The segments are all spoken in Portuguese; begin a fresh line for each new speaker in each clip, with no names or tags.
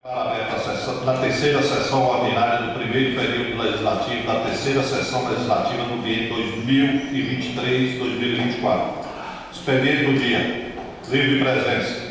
Aberta na terceira sessão ordinária do primeiro período legislativo da terceira sessão legislativa do biênio 2023-2024. Expediente do dia. Livre de presença.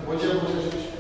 Bom dia, gente.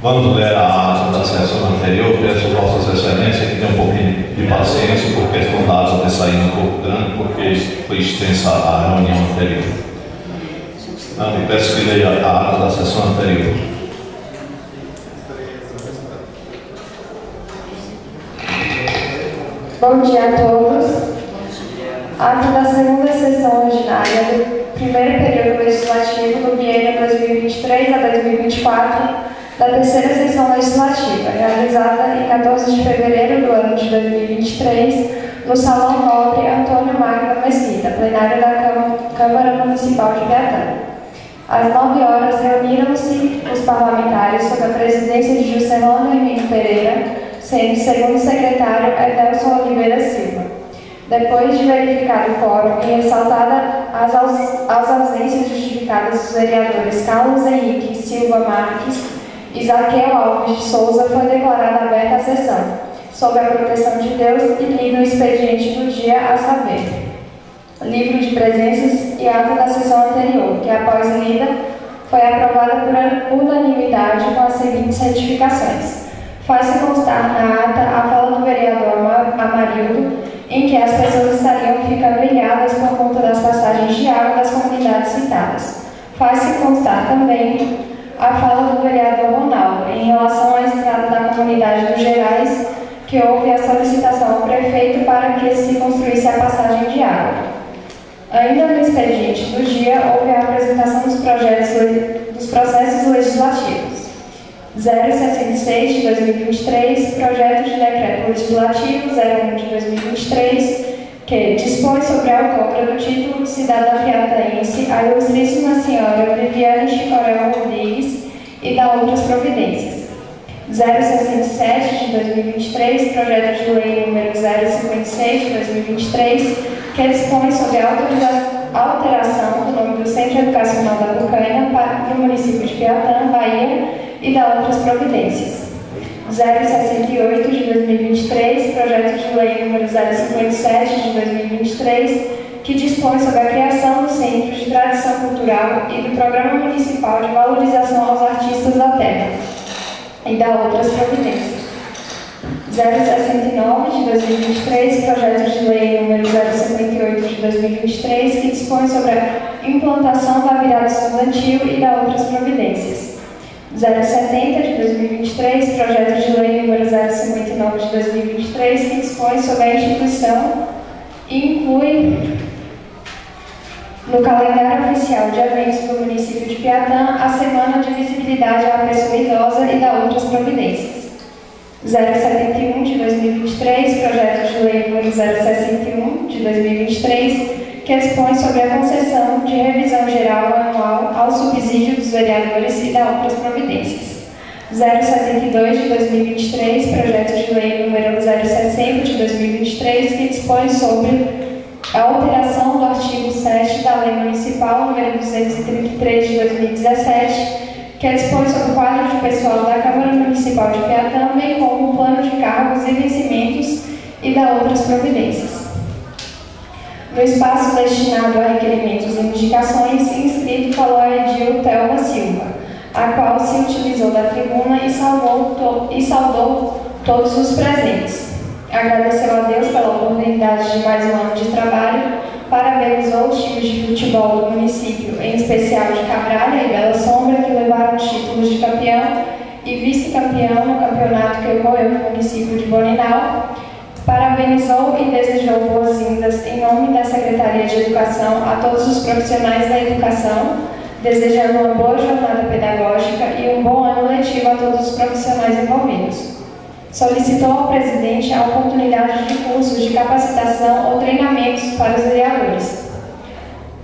Vamos ler a ata da sessão anterior. Peço a Vossas Excelências que tenham um pouquinho de paciência, porque a questão da ata ter saído um pouco grande, porque foi extensa a reunião anterior. Então, peço que leia a ata da sessão anterior.
Bom dia a todos. Ato da segunda sessão ordinária do primeiro período legislativo do biênio 2023 a 2024 da terceira sessão legislativa, realizada em 14 de fevereiro do ano de 2023, no Salão Nobre Antônio Magno Mesquita, plenário da Câmara Municipal de Piatã. Às 9 horas, reuniram-se os parlamentares sob a presidência de Juscelino Hermínio Pereira, sendo segundo secretário Edelson Oliveira Silva. Depois de verificado o quórum e ressaltada as ausências justificadas dos vereadores Carlos Henrique Silva Marques e Zaqueu Alves de Souza, foi declarada aberta a sessão, sob a proteção de Deus e lido o expediente do dia, a saber: livro de presenças e ata da sessão anterior, que após lida foi aprovada por unanimidade com as seguintes certificações. Faz-se constar na ata a fala do vereador Amarildo, em que as pessoas estariam ficando ilhadas por conta das passagens de água das comunidades citadas. Faz-se constar também a fala do vereador Ronaldo, em relação à estrada da comunidade dos Gerais, que houve a solicitação ao prefeito para que se construísse a passagem de água. Ainda no expediente do dia, houve a apresentação dos processos legislativos. 066 de 2023, projeto de decreto legislativo 01 de 2023, que dispõe sobre a autora do título de cidadã piataense, a ilustríssima senhora Viviane Chicorel Rodrigues, e da outras providências. 067 de 2023, projeto de lei número 056 de 2023, que dispõe sobre a alteração do nome do Centro Educacional da Bucaina para o município de Piatã, Bahia, e da outras providências. 068 de 2023, projeto de lei número 057 de 2023, que dispõe sobre a criação do Centro de Tradição Cultural e do Programa Municipal de Valorização aos Artistas da Terra, e da outras providências. 069 de 2023, projeto de lei número 058 de 2023, que dispõe sobre a implantação da virada estudantil e da outras providências. 070 de 2023, projeto de lei número 059 de 2023, que dispõe sobre a instituição e inclui no calendário oficial de eventos do município de Piatã a Semana de Visibilidade à Pessoa Idosa e da outras providências. 071 de 2023, projeto de lei número 061 de 2023, que dispõe sobre a concessão de revisão geral anual ao subsídio dos vereadores e da outras providências. 072 de 2023, projeto de lei número 060 de 2023, que dispõe sobre a alteração do artigo 7 da Lei Municipal número 233 de 2017, que dispõe sobre o quadro de pessoal da Câmara Municipal de Piatã, bem como o plano de cargos e vencimentos e da outras providências. No espaço destinado a requerimentos e indicações, inscrito falou a Edil Thelma Silva, a qual se utilizou da tribuna e saudou todos os presentes. Agradeceu a Deus pela oportunidade de mais um ano de trabalho, parabenizou os times de futebol do município, em especial de Cabralha e Bela Sombra, que levaram títulos de campeão e vice-campeão no campeonato que ocorreu no município de Boninal. Parabenizou e desejou boas-vindas em nome da Secretaria de Educação a todos os profissionais da educação, desejando uma boa jornada pedagógica e um bom ano letivo a todos os profissionais envolvidos. Solicitou ao presidente a oportunidade de cursos de capacitação ou treinamentos para os vereadores.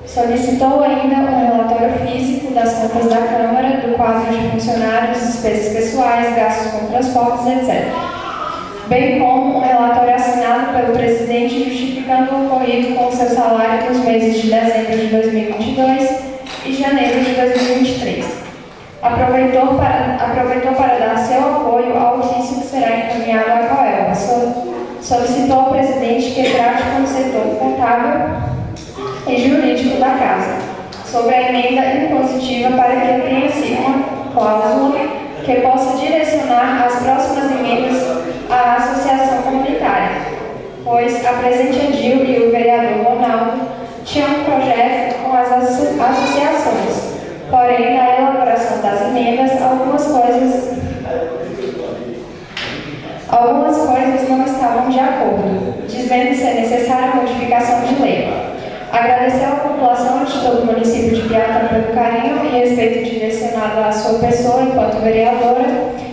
Solicitou ainda um relatório físico das contas da Câmara, do quadro de funcionários, despesas pessoais, gastos com transportes, etc., bem como um relatório assinado pelo presidente justificando o ocorrido com o seu salário nos meses de dezembro de 2022 e janeiro de 2023. Aproveitou para dar seu apoio ao ofício que será encaminhado à COELBA. Solicitou ao presidente que trate com o setor contábil e jurídico da Casa sobre a emenda impositiva para que tenha-se uma cláusula que possa direcionar as próximas emendas à associação comunitária, pois a presidente Edil e o vereador Ronaldo tinham um projeto com as associações, porém, na elaboração das emendas, algumas coisas Algumas coisas não estavam de acordo, dizendo ser necessária a modificação de lei. Agradeceu à população de todo o município de Piatã pelo carinho e respeito direcionado à sua pessoa enquanto vereadora,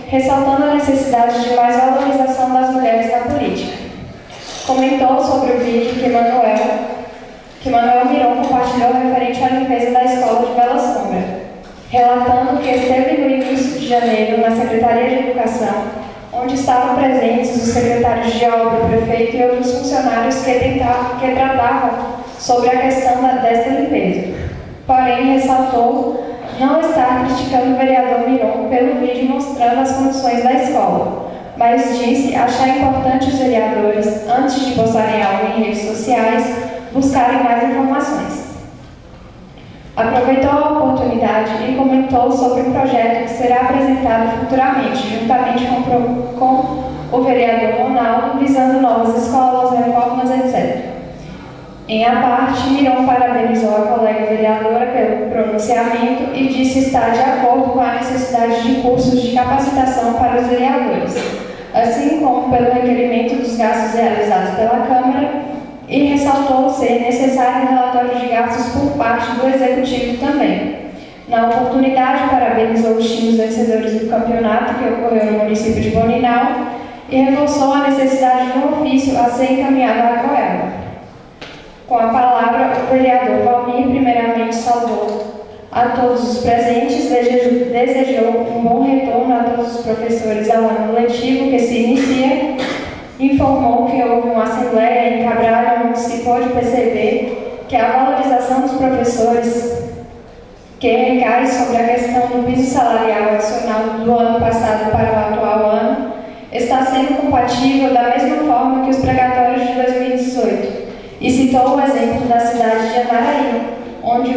ressaltando a necessidade de mais valorização das mulheres na política. Comentou sobre o vídeo que Manuel Miron compartilhou referente à limpeza da escola de Bela Sombra, relatando que esteve no início de janeiro na Secretaria de Educação, onde estavam presentes os secretários de obra, o prefeito e outros funcionários que tratavam sobre a questão desta limpeza. Porém, ressaltou não estar criticando o vereador Miron pelo vídeo mostrando as condições da escola, mas disse achar importante os vereadores, antes de postarem algo em redes sociais, buscarem mais informações. Aproveitou a oportunidade e comentou sobre um projeto que será apresentado futuramente, juntamente com o vereador Ronaldo, visando novas escolas, reformas, etc. Em a parte, Miron parabenizou a colega vereadora pelo pronunciamento e disse estar de acordo com a necessidade de cursos de capacitação para os vereadores, assim como pelo requerimento dos gastos realizados pela Câmara, e ressaltou ser necessário um relatório de gastos por parte do Executivo também. Na oportunidade, parabenizou os times vencedores do campeonato que ocorreu no município de Boninal e reforçou a necessidade de um ofício a ser encaminhado à Coelba. Com a palavra, o vereador Valmir primeiramente saudou a todos os presentes, desejou um bom retorno a todos os professores ao ano letivo que se inicia, informou que houve uma assembleia em Cabral onde se pôde perceber que a valorização dos professores que recai sobre a questão do piso salarial adicional do ano passado para o atual ano está sendo compatível da mesma forma que os precatórios de 2018 e citou o exemplo da cidade de Andaraí, onde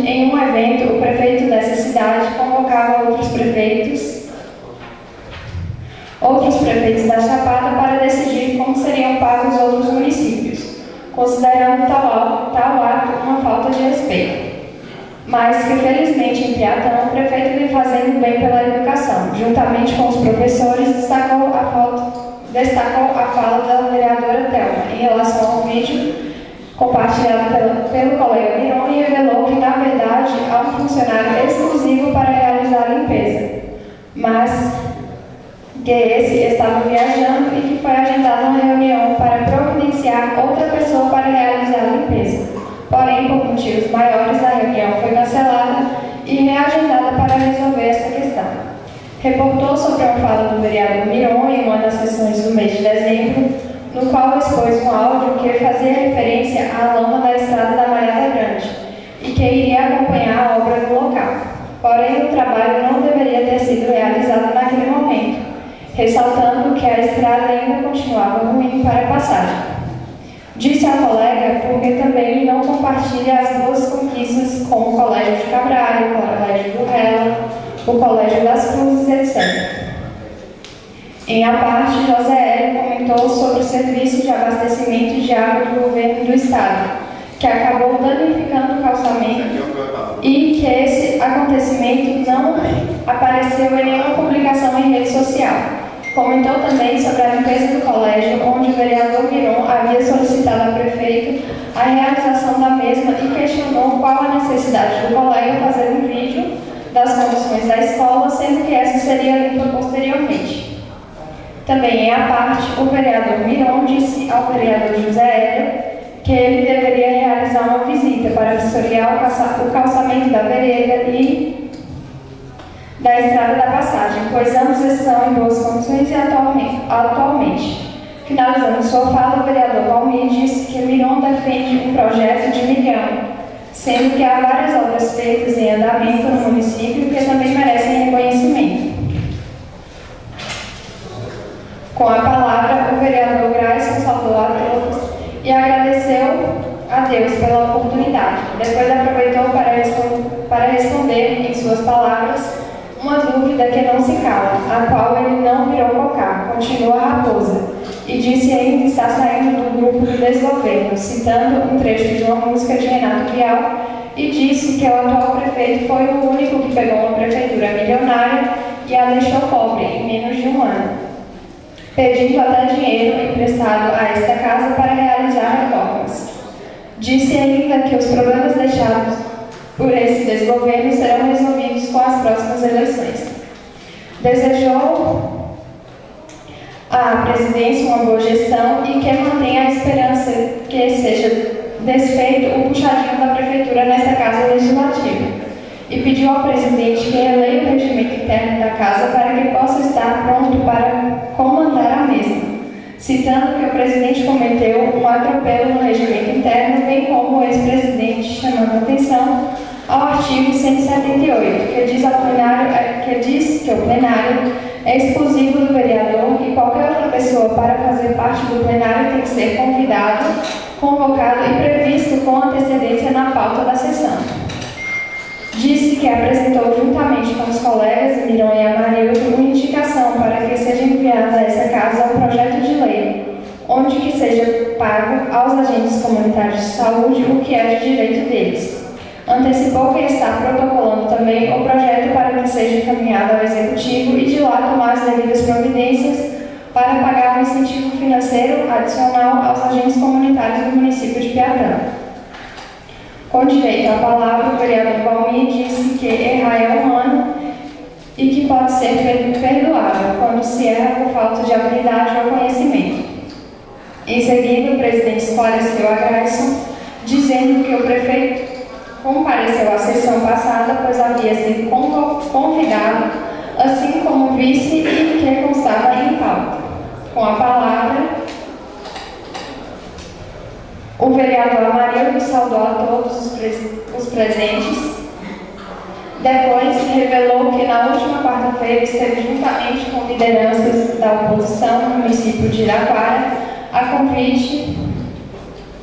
em um evento o prefeito dessa cidade convocava outros prefeitos da Chapada para decidir como seriam pagos outros municípios, considerando tal ato uma falta de respeito. Mas que, felizmente, em Piatã, o prefeito vem fazendo bem pela educação. Juntamente com os professores, destacou a fala da vereadora Thelma em relação ao vídeo compartilhado pelo colega Miron e revelou que, na verdade, há um funcionário exclusivo para realizar a limpeza, mas que esse estava viajando e que foi agendada uma reunião para providenciar outra pessoa para realizar a limpeza. Porém, por motivos maiores, a reunião foi cancelada e reagendada para resolver esta questão. Reportou sobre uma fala do vereador Miron em uma das sessões do mês de dezembro, no qual expôs um áudio que fazia referência à lama da estrada da Malhada Grande e que iria acompanhar a obra no local. Porém, o trabalho não deveria ter sido realizado naquele momento, ressaltando que a estrada ainda continuava ruim para passagem. Disse à colega porque também não compartilha as boas conquistas como o Colégio de Cabral, o Colégio do Rela, o Colégio das Cruzes, etc. Em a parte, José Hélio comentou sobre o serviço de abastecimento de água do governo do estado, que acabou danificando o calçamento e que esse acontecimento não apareceu em nenhuma publicação em rede social. Comentou também sobre a limpeza do colégio, onde o vereador Miron havia solicitado ao prefeito a realização da mesma e questionou qual a necessidade do colega fazer um vídeo das condições da escola, sendo que essa seria limpa posteriormente. Também em a parte, o vereador Miron disse ao vereador José Hélio que ele deveria realizar uma visita para vistoriar o calçamento da vereda e da estrada da passagem, pois ambos estão em boas condições e atualmente. Finalizando sua fala, o vereador Valmir disse que Miron defende um projeto de 1 milhão, sendo que há várias obras feitas em andamento no município que também merecem reconhecimento. Com a palavra, o vereador Grayson saudou a todos e agradeceu a Deus pela oportunidade. Depois aproveitou para responder em suas palavras uma dúvida que não se cala, a qual ele não virou cocá, continuou a raposa, e disse ainda estar saindo do grupo do desgoverno, citando um trecho de uma música de Renato Vial, e disse que o atual prefeito foi o único que pegou uma prefeitura milionária e a deixou pobre em menos de um ano, pedindo até dinheiro emprestado a esta casa para realizar reformas. Disse ainda que os problemas deixados por esse desgoverno serão resolvidos com as próximas eleições. Desejou à presidência uma boa gestão e que mantenha a esperança que seja desfeito o puxadinho da prefeitura nesta casa legislativa. E pediu ao presidente que releia o regimento interno da casa para que possa estar pronto para comandar a mesma, citando que o presidente cometeu um atropelo no regimento interno, bem como o ex-presidente, chamando a atenção ao artigo 178, que diz que o plenário é exclusivo do vereador e qualquer outra pessoa para fazer parte do plenário tem que ser convidado, convocado e previsto com antecedência na pauta da sessão. Disse que apresentou juntamente com os colegas Miron e Amarildo uma indicação para que seja enviado a essa casa um projeto de lei, onde que seja pago aos agentes comunitários de saúde o que é de direito deles. Antecipou que está protocolando também o projeto para que seja encaminhado ao Executivo e de lá tomar as devidas providências para pagar um incentivo financeiro adicional aos agentes comunitários do município de Piatã. Com direito à palavra, o vereador Valmir disse que errar é humano e que pode ser perdoável quando se erra por falta de habilidade ou conhecimento. Em seguida, o presidente esclareceu a Grayson, dizendo que o prefeito compareceu à sessão passada, pois havia sido convidado, assim como vice e que constava em pauta. Com a palavra, o vereador Amarildo saudou a todos os presentes. Depois, revelou que na última quarta-feira esteve juntamente com lideranças da oposição no município de Iraquara, a convite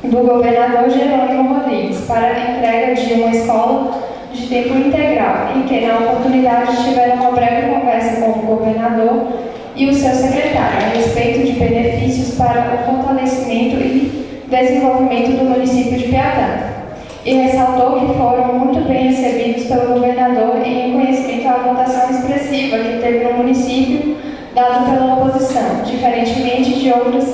do governador Jerônimo Rodrigues para a entrega de uma escola de tempo integral, em que, na oportunidade, tiveram uma breve conversa com o governador e o seu secretário a respeito de benefícios para o fortalecimento e desenvolvimento do município de Piatã. E ressaltou que foram muito bem recebidos pelo governador em reconhecimento à votação expressiva que teve no município, dado pela oposição, diferentemente de outros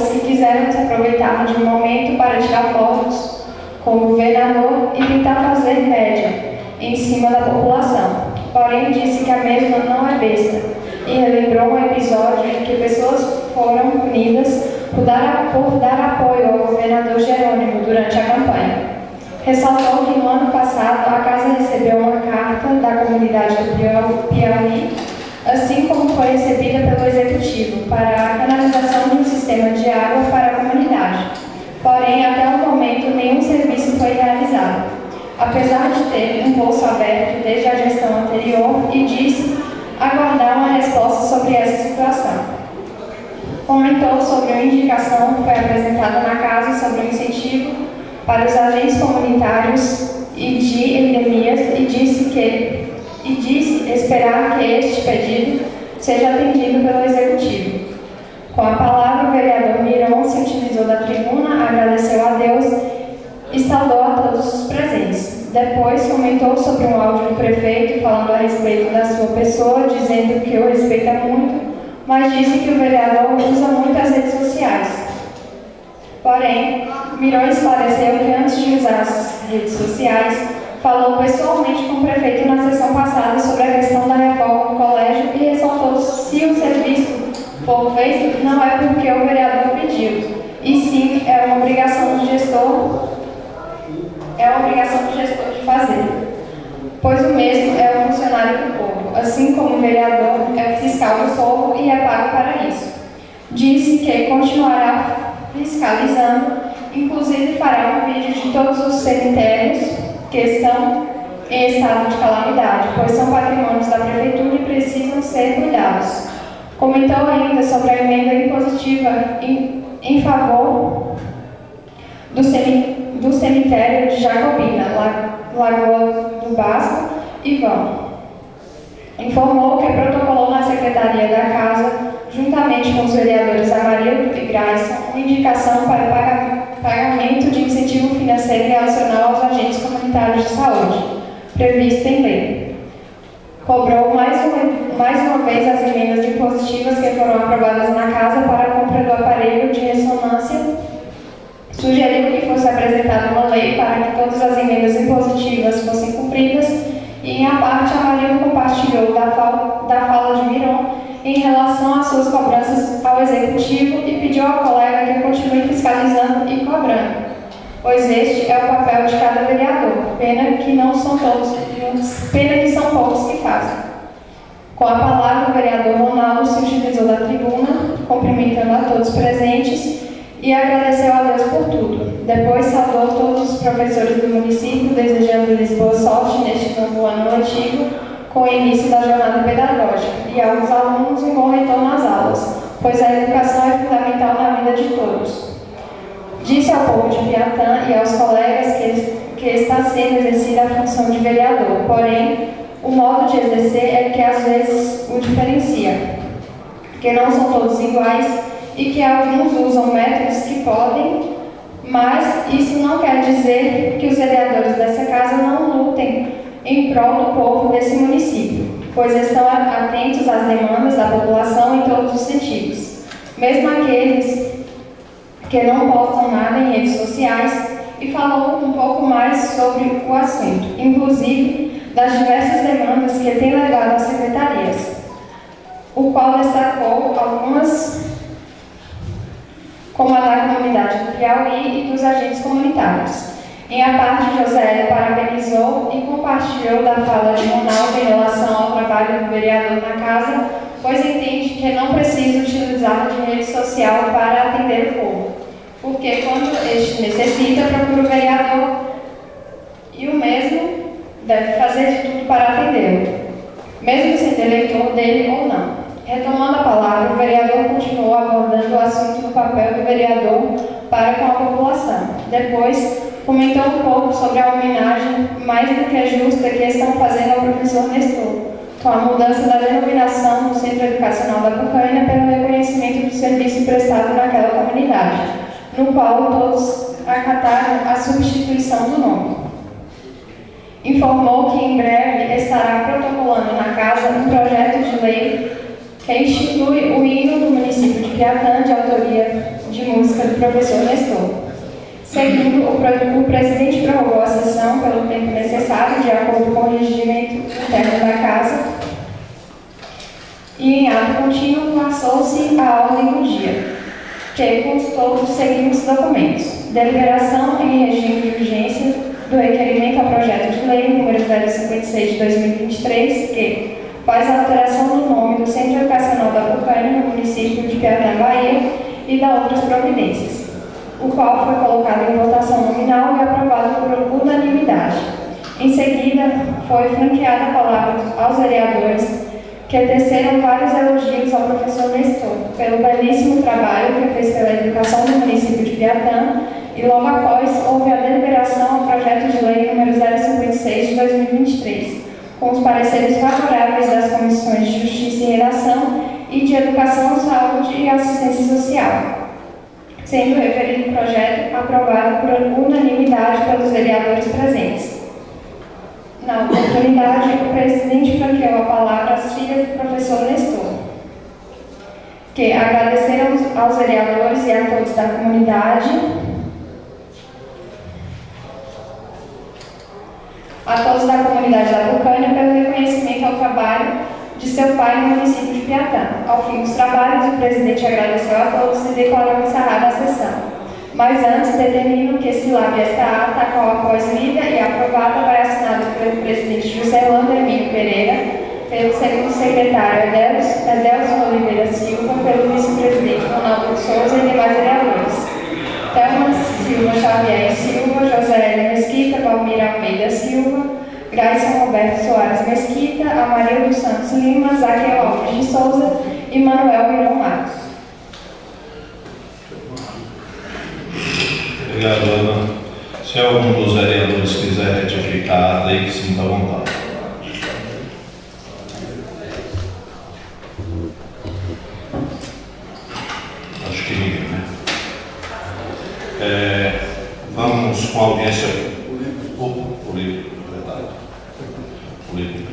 que quiseram se aproveitar de um momento para tirar fotos com o governador e tentar fazer média em cima da população. Porém, disse que a mesma não é besta e relembrou um episódio em que pessoas foram punidas por dar apoio ao governador Jerônimo durante a campanha. Ressaltou que no ano passado a casa recebeu uma carta da comunidade do Piauí, assim como foi recebida pelo Executivo, para a canalização de um sistema de água para a comunidade. Porém, até o momento, nenhum serviço foi realizado, apesar de ter um bolso aberto desde a gestão anterior, e disse aguardar uma resposta sobre essa situação. Comentou sobre uma indicação que foi apresentada na casa sobre o incentivo para os agentes comunitários e de endemias e disse esperar que este pedido seja atendido pelo Executivo. Com a palavra, o vereador Miron se utilizou da tribuna, agradeceu a Deus e saudou a todos os presentes. Depois, comentou sobre um áudio do prefeito falando a respeito da sua pessoa, dizendo que o respeita muito, mas disse que o vereador usa muito as redes sociais. Porém, Miron esclareceu que antes de usar as redes sociais, falou pessoalmente com o prefeito na sessão passada sobre a questão da reforma do colégio e ressaltou se o serviço for feito não é porque o vereador pediu, e sim é uma obrigação do gestor de fazer, pois o mesmo é o funcionário do povo, assim como o vereador é o fiscal do povo e é pago para isso. Disse que continuará fiscalizando, inclusive fará um vídeo de todos os cemitérios que estão em estado de calamidade, pois são patrimônios da prefeitura e precisam ser cuidados. Comentou ainda sobre a emenda impositiva em favor do cemitério de Jacobina, Lagoa do Basco e Vão. Informou que protocolou na Secretaria da Casa, juntamente com os vereadores Amarildo e Grayson, uma indicação para pagamento de incentivo financeiro relacional aos agentes comunitários de saúde, previsto em lei. cobrou mais uma vez as emendas impositivas que foram aprovadas na casa para a compra do aparelho de ressonância, sugeriu que fosse apresentada uma lei para que todas as emendas impositivas fossem cumpridas e, em a parte, Amarino compartilhou da fala de Miron em relação às suas cobranças ao Executivo e pediu ao colega que continue fiscalizando e cobrando, pois este é o papel de cada vereador, pena que são poucos que fazem. Com a palavra, o vereador Ronaldo se utilizou da tribuna, cumprimentando a todos presentes e agradeceu a Deus por tudo. Depois saudou todos os professores do município, desejando-lhes boa sorte neste novo ano letivo, com o início da jornada pedagógica, e aos alunos um bom retorno às aulas, pois a educação é fundamental na vida de todos. Disse ao povo de Piatã e aos colegas que está sendo exercida a função de vereador, porém, o modo de exercer é que às vezes o diferencia, que não são todos iguais e que alguns usam métodos que podem, mas isso não quer dizer que os vereadores dessa casa não lutem em prol do povo desse município, pois estão atentos às demandas da população em todos os sentidos, mesmo aqueles que não postam nada em redes sociais, e falou um pouco mais sobre o assunto, inclusive das diversas demandas que tem levado às secretarias, o qual destacou algumas, como a da comunidade do Piauí e dos agentes comunitários. Em a parte, José parabenizou e compartilhou da fala de Ronaldo em relação ao trabalho do vereador na casa, pois entende que não precisa utilizar de rede social para atender o povo, porque quando este necessita, procura o vereador e o mesmo deve fazer de tudo para atendê-lo, mesmo sendo eleitor dele ou não. Retomando a palavra, o vereador continuou abordando o assunto do papel do vereador para com a população. Depois, comentou um pouco sobre a homenagem mais do que justa que estão fazendo ao professor Nestor, com a mudança da denominação do Centro Educacional da Pucaina pelo reconhecimento do serviço prestado naquela comunidade, no qual todos acataram a substituição do nome. Informou que em breve estará protocolando na casa um projeto de lei que institui o hino do município de Piatã, de autoria de música do professor Nestor. Seguindo, o presidente prorrogou a sessão pelo tempo necessário, de acordo com o regimento interno da casa, e em ato contínuo passou-se a ordem do dia, que constou dos seguintes documentos: deliberação em regime de urgência do requerimento ao projeto de lei número 056 de 2023, que faz a alteração do nome do Centro Educacional da Pucaina no município de Piatã, Bahia, e da outras providências, o qual foi colocado em votação nominal e aprovado por unanimidade. Em seguida, foi franqueada a palavra aos vereadores, que teceram vários elogios ao professor Nestor pelo belíssimo trabalho que fez pela educação do município de Piatã, e logo após houve a deliberação ao projeto de lei número 056 de 2023, com os pareceres favoráveis das comissões de Justiça e Redação e de Educação, Saúde e Assistência Social, sendo o referido projeto aprovado por unanimidade pelos vereadores presentes. Na oportunidade, o presidente franqueou a palavra às filhas do professor Nestor, que agradeceram aos vereadores e a todos da comunidade, da Pucaina pelo reconhecimento ao trabalho de seu pai no município de Piatã. Ao fim dos trabalhos, o presidente agradeceu a todos e declarou encerrada a sessão. Mas antes, determino que se lave esta ata, a qual, após lida e aprovada, vai assinada pelo presidente José Lando Emílio Pereira, pelo segundo secretário Edelson Oliveira Silva, pelo vice-presidente Ronaldo Souza e demais vereadores: Thelma Silva Xavier Silva, José L. Mesquita, Valmira Almeida Silva, Grayson Roberto Soares Mesquita, Amarildo Santos Lima, Zaqueu Alves de Souza e Manuel Mirão Marcos.
Obrigado, Ana. Se algum dos vereadores quiser retificar a lei, que sinta à vontade. Acho que ninguém, né? Vamos com a audiência. O livro, verdade. O livro de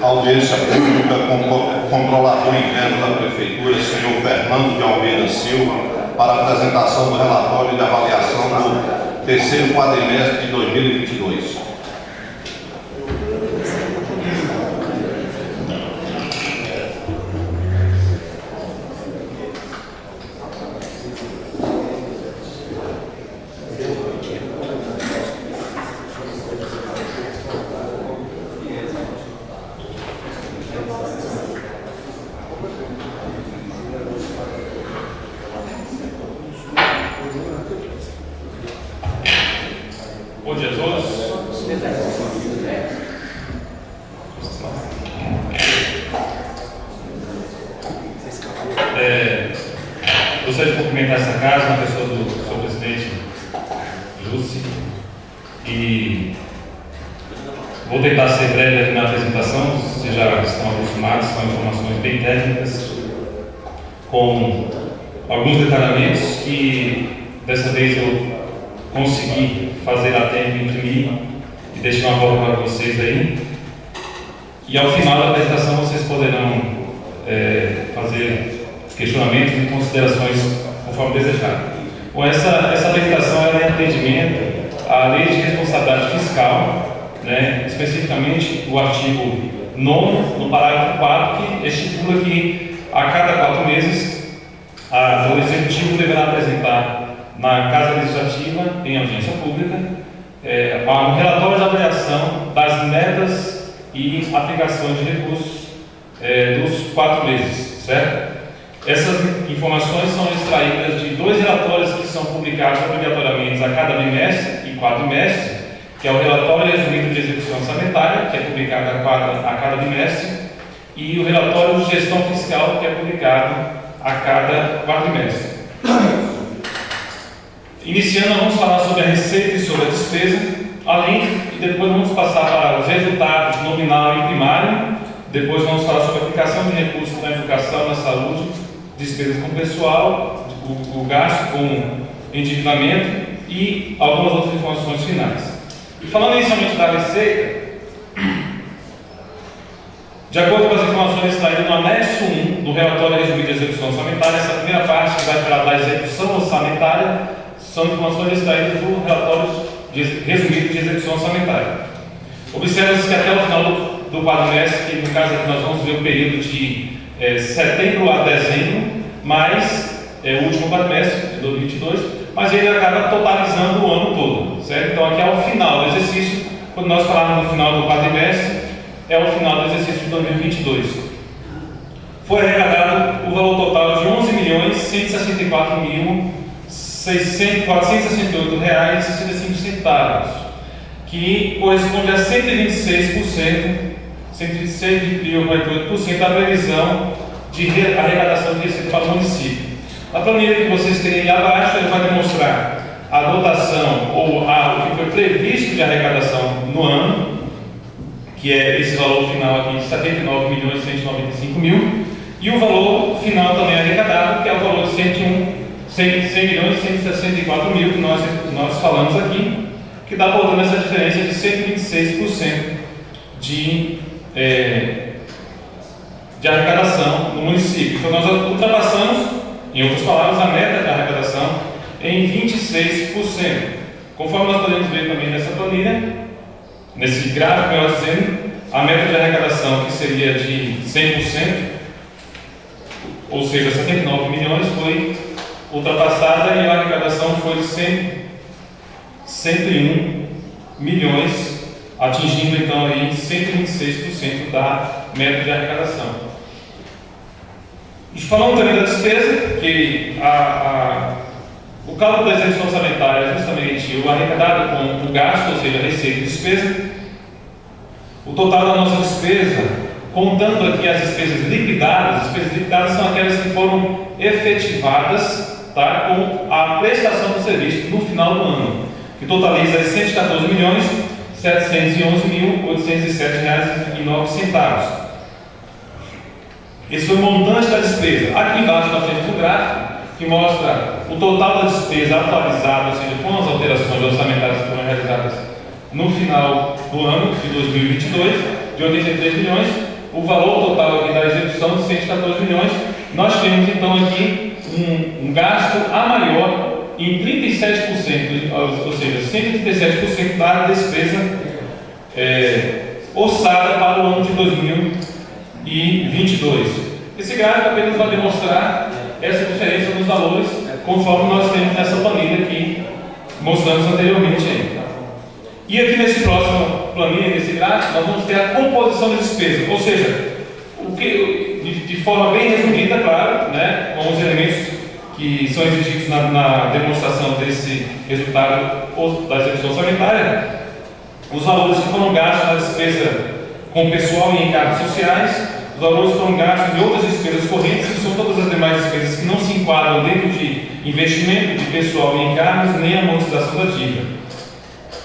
Audiência pública com controlador interno da Prefeitura, senhor Fernando de Almeida Silva, para a apresentação do relatório de avaliação do terceiro quadrimestre de 2022.
Bom dia a todos. Gostaria de cumprimentar essa casa, na pessoa do seu presidente Lúcio, e vou tentar ser breve aqui na apresentação. Vocês já estão acostumados, são informações bem técnicas, com alguns detalhamentos que dessa vez eu consegui fazer a tempo, imprimir e deixar uma bola para vocês aí. E ao final da apresentação vocês poderão fazer questionamentos e considerações conforme desejar. Bom, essa apresentação é um entendimento a Lei de Responsabilidade Fiscal, né, especificamente o artigo 9º, no parágrafo 4, que estipula que a cada 4 meses o Executivo deverá apresentar na Casa Legislativa, em audiência pública, um relatório de avaliação das metas e aplicações de recursos dos 4 meses, certo? Essas informações são extraídas de 2 relatórios que são publicados obrigatoriamente a cada bimestre e quadrimestre, que é o relatório resumido de execução orçamentária, que é publicado a cada bimestre, e o relatório de gestão fiscal, que é publicado a cada quadrimestre. Iniciando, vamos falar sobre a receita e sobre a despesa, e depois vamos passar para os resultados nominal e primário, depois vamos falar sobre a aplicação de recursos na educação, na saúde, despesas com pessoal, o gasto com endividamento e algumas outras informações finais. E falando inicialmente da receita, de acordo com as informações extraídas no anexo 1 do relatório resumido de execução orçamentária, essa primeira parte que vai falar da execução orçamentária são informações extraídas do relatório resumido de execução orçamentária. Observa-se que até o final do quadrimestre, que no caso aqui nós vamos ver o período de setembro a dezembro, mais o último quadrimestre de 2022, mas ele acaba totalizando o ano todo, certo? Então aqui é o final do exercício, quando nós falarmos no final do quadrimestre, é o final do exercício de 2022. Foi arrecadado o valor total de R$11.164.468,65, que corresponde a 126,48% da previsão de arrecadação de receita para o município. Na planilha que vocês têm aí abaixo, ele vai demonstrar a dotação ou o que foi previsto de arrecadação no ano, que é esse valor final aqui de 79.195.000, e o valor final também arrecadado, que é o valor de 100.164.000 que nós falamos aqui, que dá, portanto, essa diferença de 126% de arrecadação no município. Então nós ultrapassamos, em outras palavras, a meta de arrecadação em 26%. Conforme nós podemos ver também nessa planilha, nesse gráfico, melhor dizendo, a meta de arrecadação, que seria de 100%, ou seja, 79 milhões, foi ultrapassada e a arrecadação foi de 101 milhões, atingindo então aí 126% da meta de arrecadação. E falando também da despesa, que o cálculo da execução orçamentária é justamente o arrecadado com o gasto, ou seja, a receita e despesa. O total da nossa despesa, contando aqui as despesas liquidadas são aquelas que foram efetivadas, tá, com a prestação do serviço no final do ano, que totaliza R$114.711.807,09. Esse foi o montante da despesa. Aqui embaixo nós temos um gráfico que mostra o total da despesa atualizada, ou seja, com as alterações orçamentárias que foram realizadas no final do ano de 2022, de 83 milhões, o valor total aqui da execução de 114 milhões. Nós temos então aqui um gasto a maior em 37%, ou seja, 137% da despesa orçada para o ano de 2022. Esse gráfico apenas vai demonstrar essa diferença nos valores, conforme nós temos nessa planilha que mostramos anteriormente aí. E aqui nesse próximo planilha, nesse gráfico, nós vamos ter a composição da despesa, ou seja, de forma bem resumida, claro, né, com os elementos que são exigidos na demonstração desse resultado da execução orçamentária, os valores que foram gastos na despesa com pessoal e encargos sociais, os valores que foram gastos em outras despesas correntes, que são todas as demais despesas que não se enquadram dentro de investimento de pessoal e encargos, nem amortização da dívida,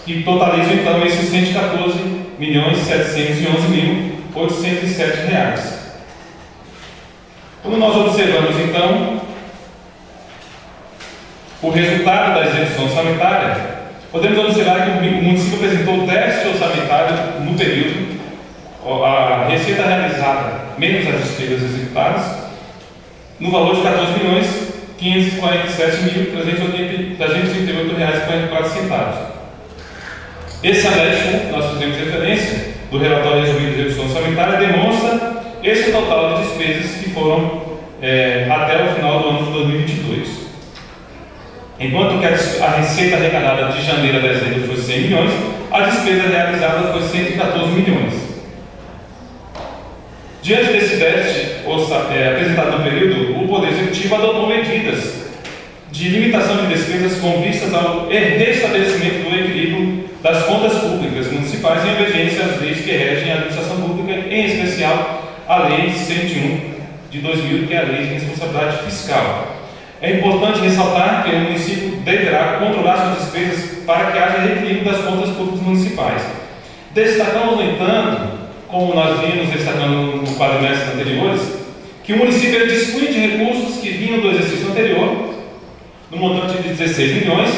que totalizam então esses R$114.711.807. Quando nós observamos então o resultado da execução orçamentária, podemos observar que o município apresentou déficit orçamentário no período, a receita realizada menos as despesas executadas, no valor de R$14.547.338,44. Esse anexo que nós fizemos referência do relatório resumido de execução orçamentária demonstra esse total de despesas que foram até o final do ano de 2022. Enquanto que a receita arrecadada de janeiro a dezembro foi 100 milhões, a despesa realizada foi 114 milhões. Diante desse déficit apresentado no período, o Poder Executivo adotou medidas de limitação de despesas com vistas ao restabelecimento do equilíbrio das contas públicas municipais em obediência às leis que regem a administração pública, em especial a Lei 101 de 2000, que é a Lei de Responsabilidade Fiscal. É importante ressaltar que o município deverá controlar suas despesas para que haja equilíbrio das contas públicas municipais. Destacamos, no entanto, como nós vimos destacando no quadrimestre anteriores, que o município dispõe de recursos que vinham do exercício anterior, no montante de 16 milhões,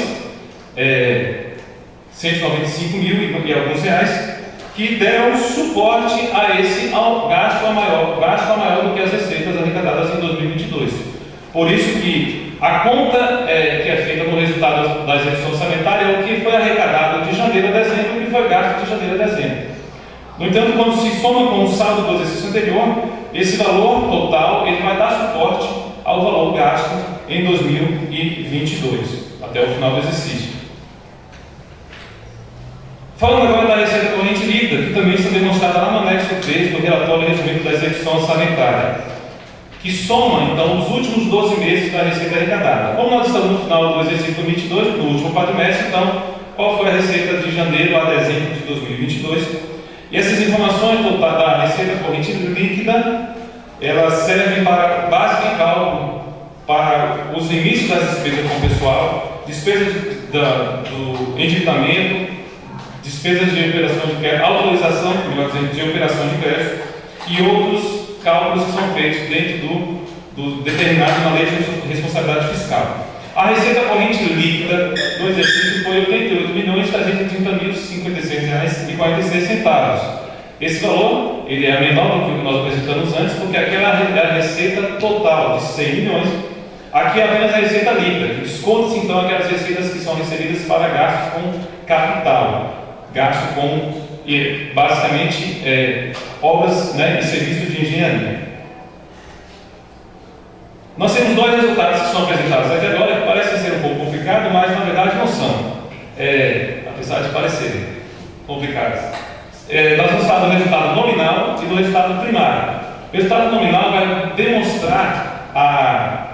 195 mil e alguns reais, que deram suporte a esse gasto maior do que as receitas arrecadadas em 2022. Por isso que a conta que é feita no resultado da execução orçamentária é o que foi arrecadado de janeiro a dezembro e o que foi gasto de janeiro a dezembro. No entanto, quando se soma com o saldo do exercício anterior, esse valor total ele vai dar suporte ao valor gasto em 2022, até o final do exercício. Falando agora da receita corrente líquida, que também está demonstrada lá no anexo 3 do relatório resumido da execução orçamentária, que soma, então, os últimos 12 meses da receita arrecadada. Como nós estamos no final do exercício 2022, do último quadrimestre, então, qual foi a receita de janeiro a dezembro de 2022? E essas informações da receita corrente líquida, elas servem para base de cálculo para os limites das despesas com o pessoal, despesas do endividamento, despesas de operação de crédito, autorização, melhor dizendo, de operação de crédito e outros cálculos que são feitos dentro do determinado na Lei de Responsabilidade Fiscal. A receita corrente líquida do exercício foi R$ 88.330.056,46. Esse valor ele é menor do que o que nós apresentamos antes, porque aquela é a receita total de 100 milhões. Aqui é apenas a receita líquida, que desconta-se então aquelas receitas que são recebidas para gastos com capital, gasto com, basicamente, obras e serviços de engenharia. Nós temos dois resultados que são apresentados aqui agora, que parecem ser um pouco complicados, mas na verdade não são, apesar de parecerem complicados. Nós vamos falar do resultado nominal e do resultado primário. O resultado nominal vai demonstrar a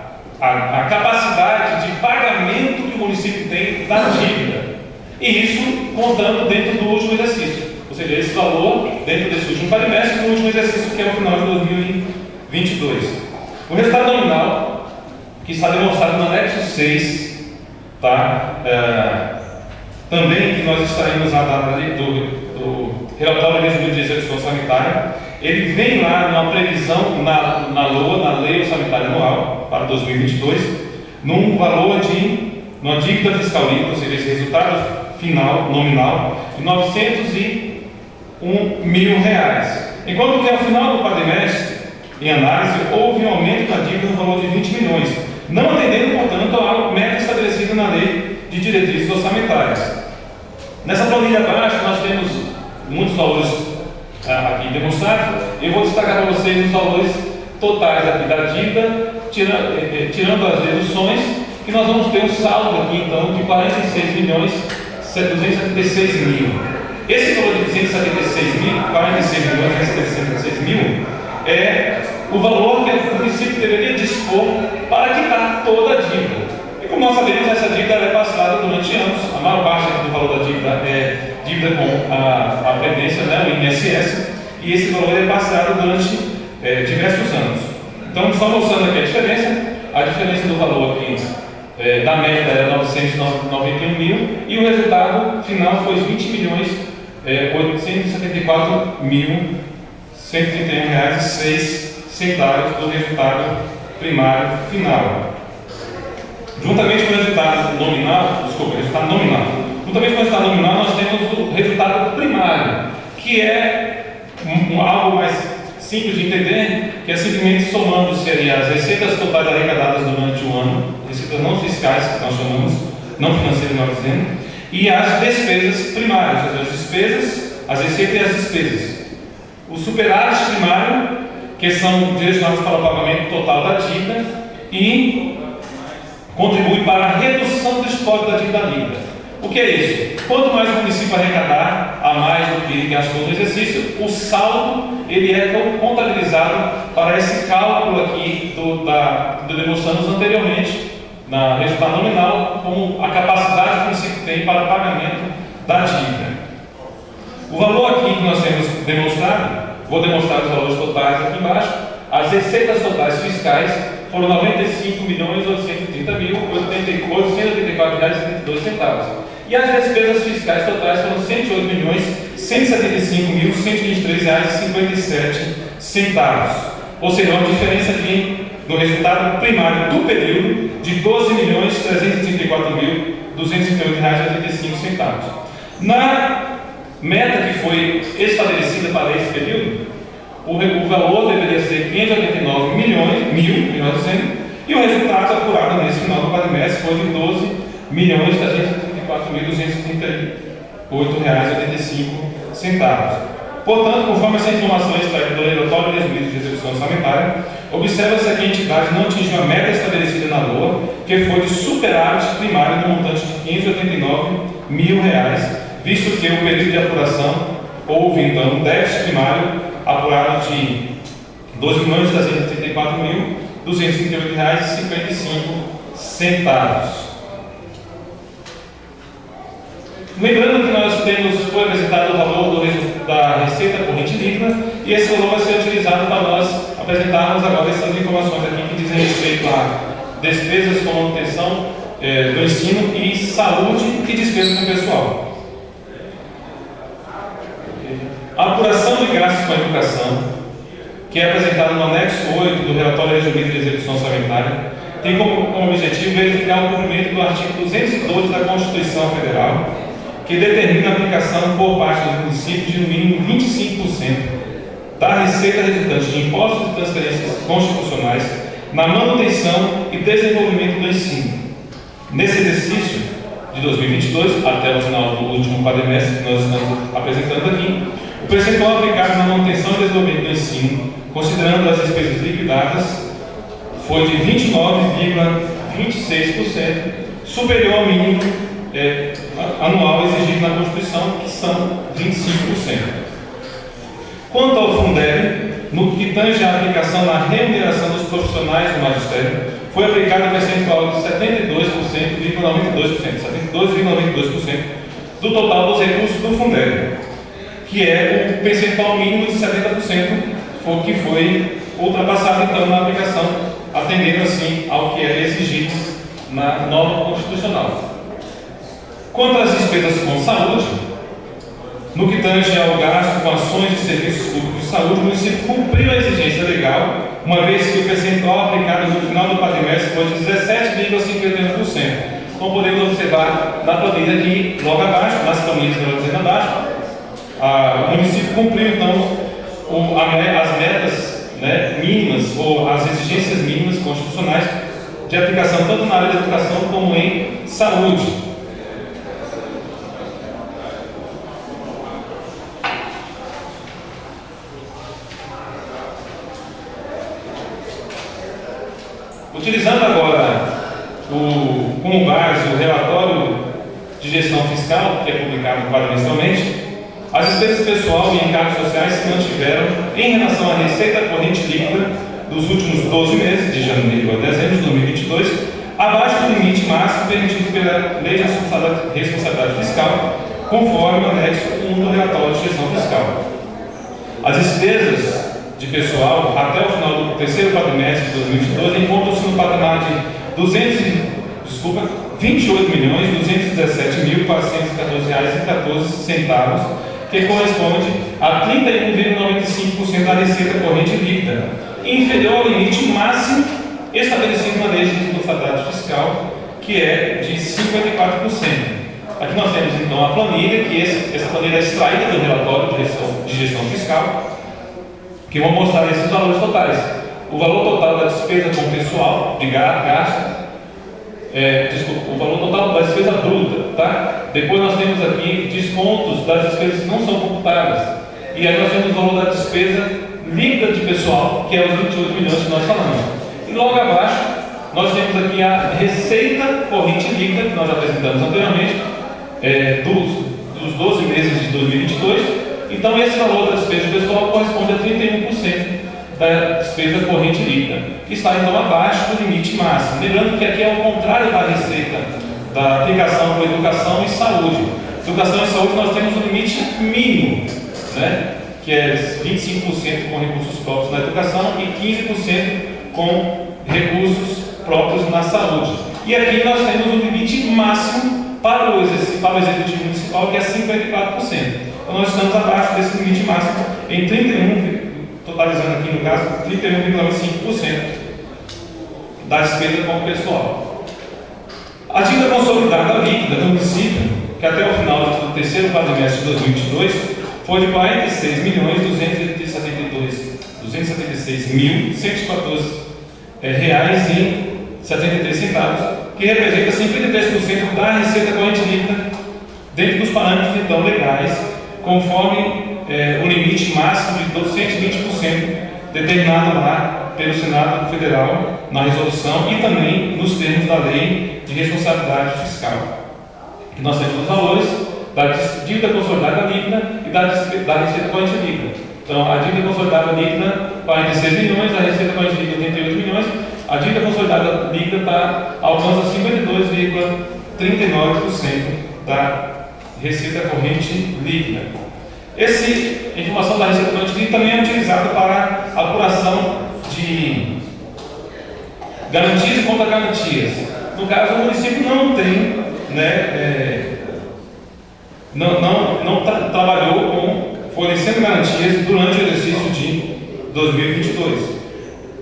capacidade de pagamento que o município tem da dívida, e isso contando dentro do último exercício, ou seja, esse valor dentro desse último quadrimestre do último exercício, que é o final de 2022. O resultado nominal, que está demonstrado no anexo 6, também que nós extraímos do relatório resumido de execução orçamentária, ele vem lá numa previsão na LOA, na Lei Orçamentária Anual, para 2022, num valor numa dívida fiscal líquida, ou seja, esse resultado final, nominal, de R$ 901 mil. Enquanto que ao final do quadrimestre, em análise, houve um aumento da dívida no valor de 20 milhões, não atendendo, portanto, à meta estabelecida na Lei de Diretrizes Orçamentárias. Nessa planilha abaixo, nós temos muitos valores aqui demonstrados. Eu vou destacar para vocês os valores totais aqui da dívida, tirando as deduções, que nós vamos ter um saldo aqui, então, de 46 milhões 276 mil. Esse valor de 276 mil, 46 milhões 276 mil, é o valor que o município deveria dispor para quitar toda a dívida. E como nós sabemos, essa dívida é passada durante anos. A maior parte do valor da dívida é dívida com a Previdência, o INSS, e esse valor é passado durante diversos anos. Então, só mostrando aqui a diferença do valor aqui da meta era 991 mil, e o resultado final foi 20 milhões 874 mil R$131,06 do resultado primário final. Juntamente com o resultado nominal, juntamente com o resultado nominal, nós temos o resultado primário, que é algo mais simples de entender, que é simplesmente somando-se as receitas totais arrecadadas durante o ano, receitas não fiscais, que nós chamamos, não financeiras, nós dizemos, e as despesas primárias, ou seja, despesas, as receitas e as despesas. O superávit primário, que são direcionados para o pagamento total da dívida e contribui para a redução do estoque da dívida líquida. O que é isso? Quanto mais o município arrecadar a mais do que gastou no exercício, o saldo ele é contabilizado para esse cálculo aqui do demonstramos anteriormente na resultado nominal, como a capacidade que o município tem para pagamento da dívida. O valor aqui que nós temos demonstrado, vou demonstrar os valores totais aqui embaixo. As receitas totais fiscais foram R$ 95.884,32. E as despesas fiscais totais foram R$ 108.175.123,57. Ou seja, uma diferença no resultado primário do período de R$ 12.334.238,85. Na meta que foi estabelecida para esse período, o valor deveria ser 589 milhões, e o resultado apurado nesse final do quadrimestre foi de R$ 12.334.238,85. Portanto, conforme essa informação extraída do relatório de execução orçamentária, observa-se que a entidade não atingiu a meta estabelecida na LOA, que foi de superávit primário no montante de R$ 589 mil, visto que o período de apuração houve então um déficit primário apurado de R$ 2.334.238,55. Lembrando que nós foi apresentado o valor da receita corrente líquida, e esse valor vai ser utilizado para nós apresentarmos agora essas informações aqui que dizem respeito a despesas com manutenção do ensino e saúde e despesas com o pessoal. A apuração de gastos com a educação, que é apresentada no anexo 8 do relatório resumido de execução orçamentária, tem como objetivo verificar o cumprimento do artigo 212 da Constituição Federal, que determina a aplicação por parte do município de no mínimo 25% da receita resultante de impostos e transferências constitucionais na manutenção e desenvolvimento do ensino. Nesse exercício de 2022, até o final do último quadrimestre que nós estamos apresentando aqui, o percentual aplicado na manutenção e desenvolvimento do ensino, considerando as despesas liquidadas, foi de 29,26%, superior ao mínimo anual exigido na Constituição, que são 25%. Quanto ao Fundeb, no que tange à aplicação na remuneração dos profissionais do magistério, foi aplicado um percentual de 72,92% do total dos recursos do Fundeb, que é o percentual mínimo de 70%, que foi ultrapassado então na aplicação, atendendo assim ao que é exigido na norma constitucional. Quanto às despesas com saúde, no que tange ao gasto com ações de serviços públicos de saúde, o município cumpriu a exigência legal, uma vez que o percentual aplicado no final do quadrimestre foi de 17,51%. Como podemos observar na planilha aqui, logo abaixo, nas planilhas que eu vou dizer abaixo, o município cumpriu então as metas mínimas, ou as exigências mínimas constitucionais de aplicação tanto na área de educação como em saúde. Utilizando agora como base o relatório de gestão fiscal, que é publicado quadrimestralmente, as despesas pessoal e encargos sociais se mantiveram em relação à receita corrente líquida dos últimos 12 meses, de janeiro a dezembro de 2022, abaixo do limite máximo permitido pela Lei de Responsabilidade Fiscal, conforme o anexo 1 do relatório de gestão fiscal. As despesas de pessoal até o final do terceiro quadrimestre de 2022 encontram-se no patamar de R$ 28.217.414,14, que corresponde a 31,95% da receita corrente líquida, inferior ao limite máximo estabelecido na Lei de Responsabilidade Fiscal, que é de 54%. Aqui nós temos então a planilha, que essa planilha é extraída do relatório de gestão fiscal, que vão mostrar esses valores totais. O valor total da despesa com pessoal, de gasto, desculpa, o valor total da despesa bruta, tá? Depois nós temos aqui descontos das despesas que não são computadas. E aí nós temos o valor da despesa líquida de pessoal, que é os 28 milhões que nós falamos. E logo abaixo, nós temos aqui a receita corrente líquida, que nós apresentamos anteriormente, dos 12 meses de 2022. Então, esse valor da despesa pessoal corresponde a 31% da despesa corrente líquida, que está então abaixo do limite máximo. Lembrando que aqui é o contrário da receita da aplicação para educação e saúde. Educação e saúde nós temos o limite mínimo, né? Que é 25% com recursos próprios na educação e 15% com recursos próprios na saúde. E aqui nós temos o limite máximo para o executivo municipal, que é 54%. Então nós estamos abaixo desse limite máximo em 31%, totalizando aqui no caso 31,5% da despesa com o pessoal. A dívida consolidada líquida do município, que até o final do terceiro quadrimestre de 2022 foi de R$ 46.216.114,73, que representa 53% da receita corrente líquida dentro dos parâmetros então legais, conforme o limite máximo de 120% determinado lá pelo Senado Federal na resolução e também nos termos da Lei de Responsabilidade Fiscal. E nós temos os valores da dívida consolidada líquida e da receita corrente líquida. Então, a dívida consolidada líquida, 46 milhões, a receita corrente líquida, 88 milhões, a dívida consolidada líquida alcança 52,39% da receita corrente líquida. Essa informação da receita corrente líquida também é utilizada para a apuração de garantias e contra-garantias. No caso, o município não tem, trabalhou com fornecendo garantias durante o exercício de 2022.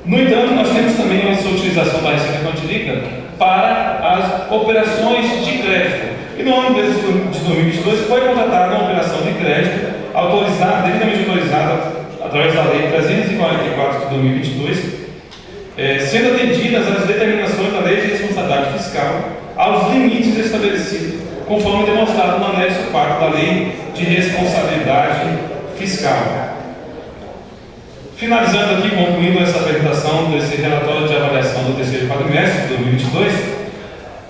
No entanto, nós temos também essa utilização da receita corrente líquida para as operações de crédito. E no ano de 2022 foi contratada uma operação de crédito devidamente autorizada através da Lei 344 de 2022, sendo atendidas as determinações da Lei de Responsabilidade Fiscal aos limites estabelecidos, conforme demonstrado no anexo 4 da Lei de Responsabilidade Fiscal. Finalizando aqui, concluindo essa apresentação desse relatório de avaliação do terceiro quadrimestre de 2022,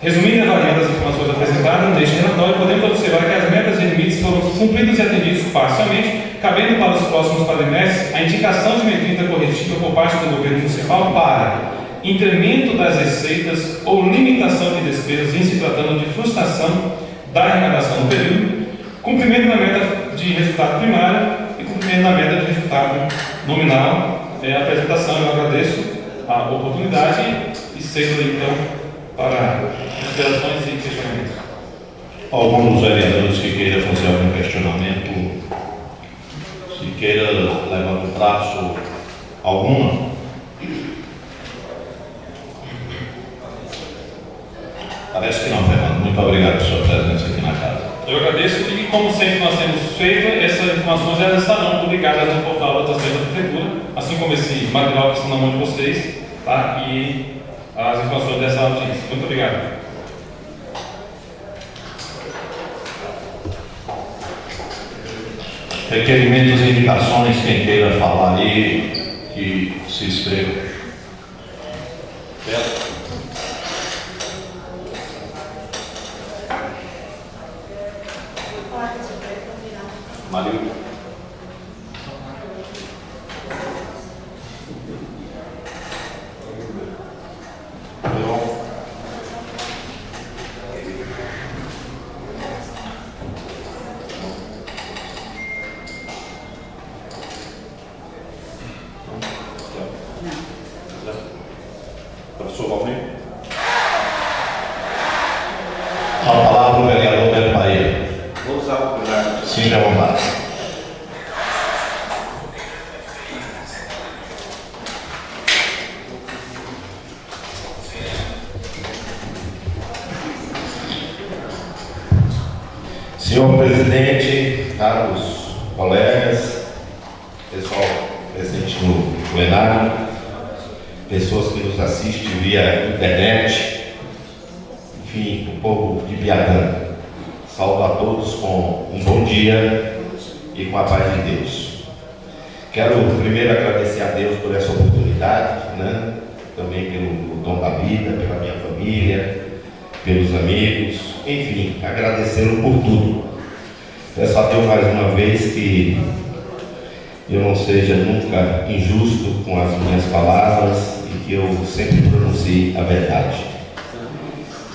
resumindo e avaliando as informações apresentadas neste relatório, podemos observar que as metas e limites foram cumpridos e atendidos parcialmente, cabendo para os próximos quadrimestres a indicação de medida corretiva por parte do governo municipal para incremento das receitas ou limitação de despesas em se tratando de frustração da arrecadação no período, cumprimento da meta de resultado primário e cumprimento da meta de resultado nominal. A apresentação, eu agradeço a oportunidade e cedo então para considerações e questionamentos.
Algum dos vereadores que queira fazer algum questionamento, se queira levar o braço, alguma? Parece que não, Fernando. Muito obrigado por sua presença aqui na casa.
Eu agradeço e, como sempre nós temos feito, essas informações elas estarão publicadas no portal da Prefeitura, assim como esse material que está na mão de vocês, tá? E as informações dessa audiência. Muito obrigado.
Requerimentos e indicações, quem queira falar aí, que se inscreva. Mario. Professor Valmir. A palavra o vereador Beto Bahia.
Vou usar o lugar.
Sim, à vontade. Senhor presidente, caros colegas, pessoal presente no plenário, pessoas que nos assistem via internet,
enfim, o povo de Biatã. Saúdo a todos com um bom dia e com a paz de Deus. Quero primeiro agradecer a Deus por essa oportunidade, né? Também pelo dom da vida, pela minha família, pelos amigos, enfim, agradecê-lo por tudo. Peço a Deus mais uma vez que eu não seja nunca injusto com as minhas palavras e que eu sempre pronuncie a verdade.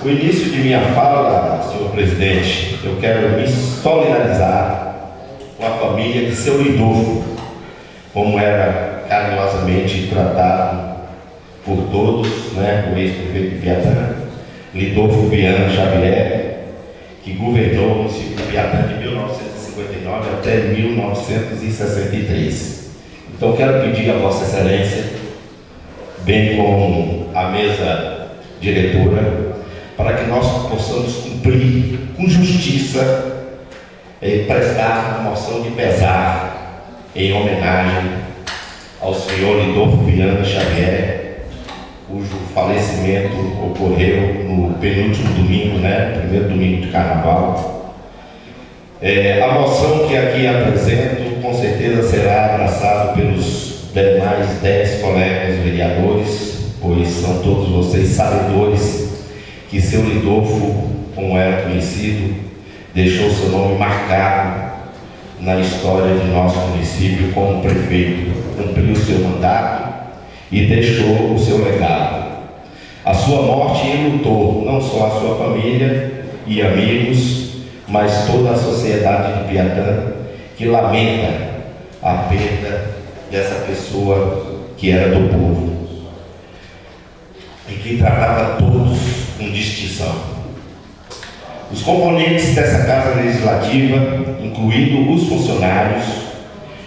O início de minha fala, senhor presidente, eu quero me solidarizar com a família de seu Lidolfo, como era carinhosamente tratado por todos, né, o ex-prefeito de Biatã, Lidolfo Viana Xavier, que governou o município de Biatã de 1959 até 1963. Então quero pedir a Vossa Excelência, bem como a mesa diretora, para que nós possamos cumprir com justiça e prestar uma moção de pesar em homenagem ao senhor Lidolfo Viana Xavier, cujo falecimento ocorreu no penúltimo domingo, né, primeiro domingo de carnaval. A moção que aqui apresento, com certeza será abraçada pelos demais 10 colegas vereadores, pois são todos vocês sabedores que seu Lidolfo, como era conhecido, deixou seu nome marcado na história de nosso município como prefeito, cumpriu seu mandato e deixou o seu legado. A sua morte enlutou não só a sua família e amigos, mas toda a sociedade de Biatã, que lamenta a perda dessa pessoa que era do povo e que tratava todos com distinção. Os componentes dessa Casa Legislativa, incluindo os funcionários,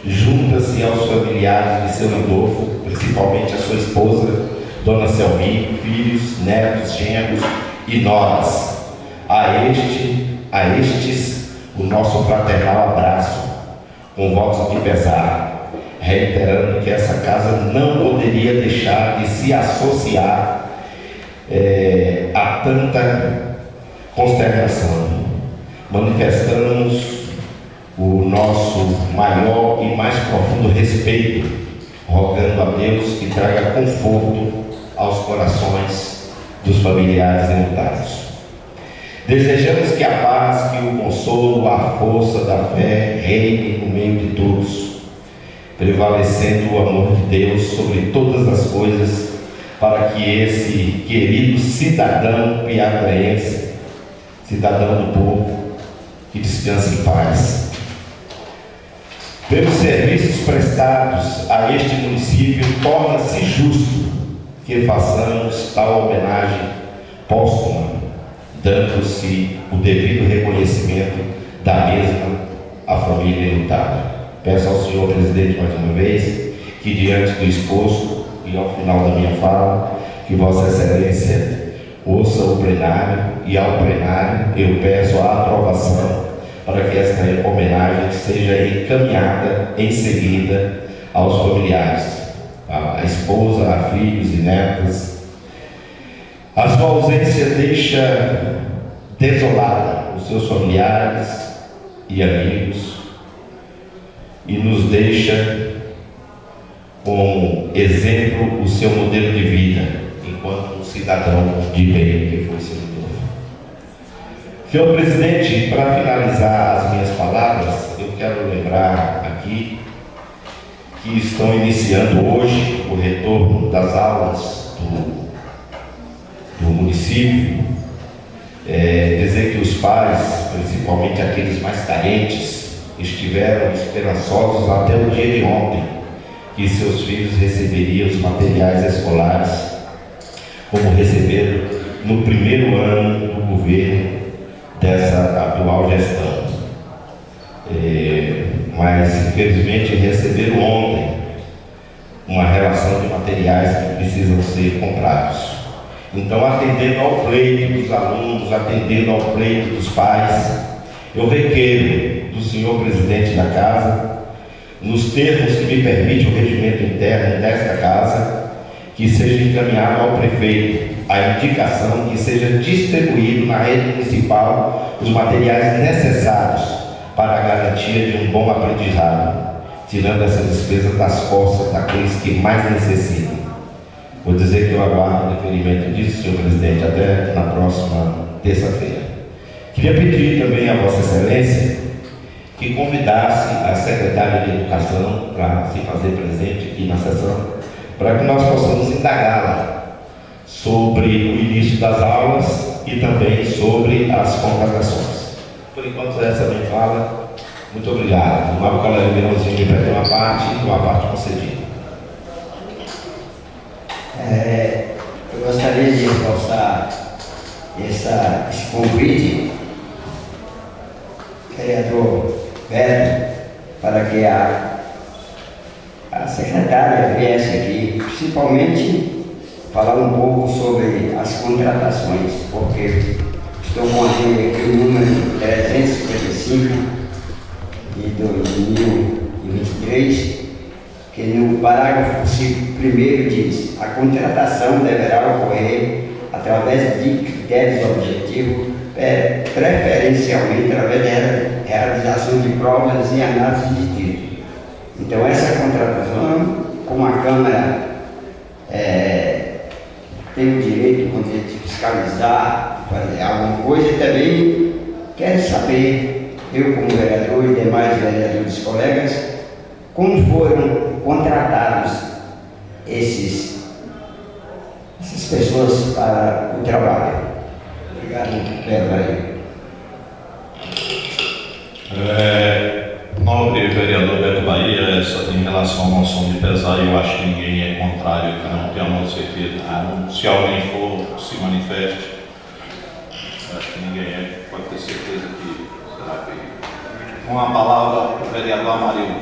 junta-se aos familiares de seu Lidolfo, principalmente a sua esposa, Dona Selmi, filhos, netos, genros e noras. A estes, o nosso fraternal abraço, com votos de pesar, reiterando que essa casa não poderia deixar de se associar a tanta consternação. Manifestamos o nosso maior e mais profundo respeito, rogando a Deus que traga conforto aos corações dos familiares enlutados. Desejamos que a paz, que o consolo, a força da fé reine no meio de todos, prevalecendo o amor de Deus sobre todas as coisas, para que esse querido cidadão piataense, cidadão do povo, que descanse em paz. Pelos serviços prestados a este município, torna-se justo que façamos tal homenagem póstuma, dando-se o devido reconhecimento da mesma à família enlutada. Peço ao senhor presidente mais uma vez que, diante do exposto e ao final da minha fala, que Vossa Excelência ouça o plenário, e ao plenário eu peço a aprovação para que esta homenagem seja encaminhada em seguida aos familiares, a esposa, a filhos e netas. A sua ausência deixa desolada os seus familiares e amigos e nos deixa como exemplo o seu modelo de vida enquanto um cidadão de bem que foi seu Lidolfo. Senhor presidente, para finalizar as minhas palavras, eu quero lembrar aqui que estão iniciando hoje o retorno das aulas do município. Dizer que os pais, principalmente aqueles mais carentes, estiveram esperançosos até o dia de ontem que seus filhos receberiam os materiais escolares, como receberam no primeiro ano do governo dessa atual gestão. Mas infelizmente receberam ontem uma relação de materiais que precisam ser comprados. Então, atendendo ao pleito dos alunos, atendendo ao pleito dos pais, eu requeiro do senhor presidente da casa, nos termos que me permite o regimento interno desta casa, que seja encaminhado ao prefeito a indicação que seja distribuído na rede municipal os materiais necessários para a garantia de um bom aprendizado, tirando essa despesa das costas daqueles que mais necessitam. Vou dizer que eu aguardo o deferimento disso, senhor presidente, até na próxima terça-feira. Queria pedir também a Vossa Excelência que convidasse a secretária de Educação para se fazer presente aqui na sessão, para que nós possamos indagá-la sobre o início das aulas e também sobre as contratações. Por enquanto, essa minha fala. Muito obrigado. O novo colega Mirãozinho me pede uma parte concedida.
Eu gostaria de reforçar esse convite, vereador Beto, para que a secretária viesse aqui, principalmente falar um pouco sobre as contratações, porque estou com aqui o número 355 de 2023, que no parágrafo 1º diz: a contratação deverá ocorrer através de critérios objetivos, preferencialmente através da realização de provas e análise de título. Então, essa contratação, como a Câmara tem o direito de fiscalizar, fazer alguma coisa, e também quero saber, eu como vereador e demais vereadores colegas, como foram contratados essas pessoas para o trabalho. Obrigado, vereador.
Nobre vereador Beto Bahia, em relação à moção de pesar, eu acho que ninguém é contrário, que não tenho certeza. Se alguém for, se manifeste. Acho que ninguém pode ter certeza que será feito. Com a palavra, o vereador Amarildo.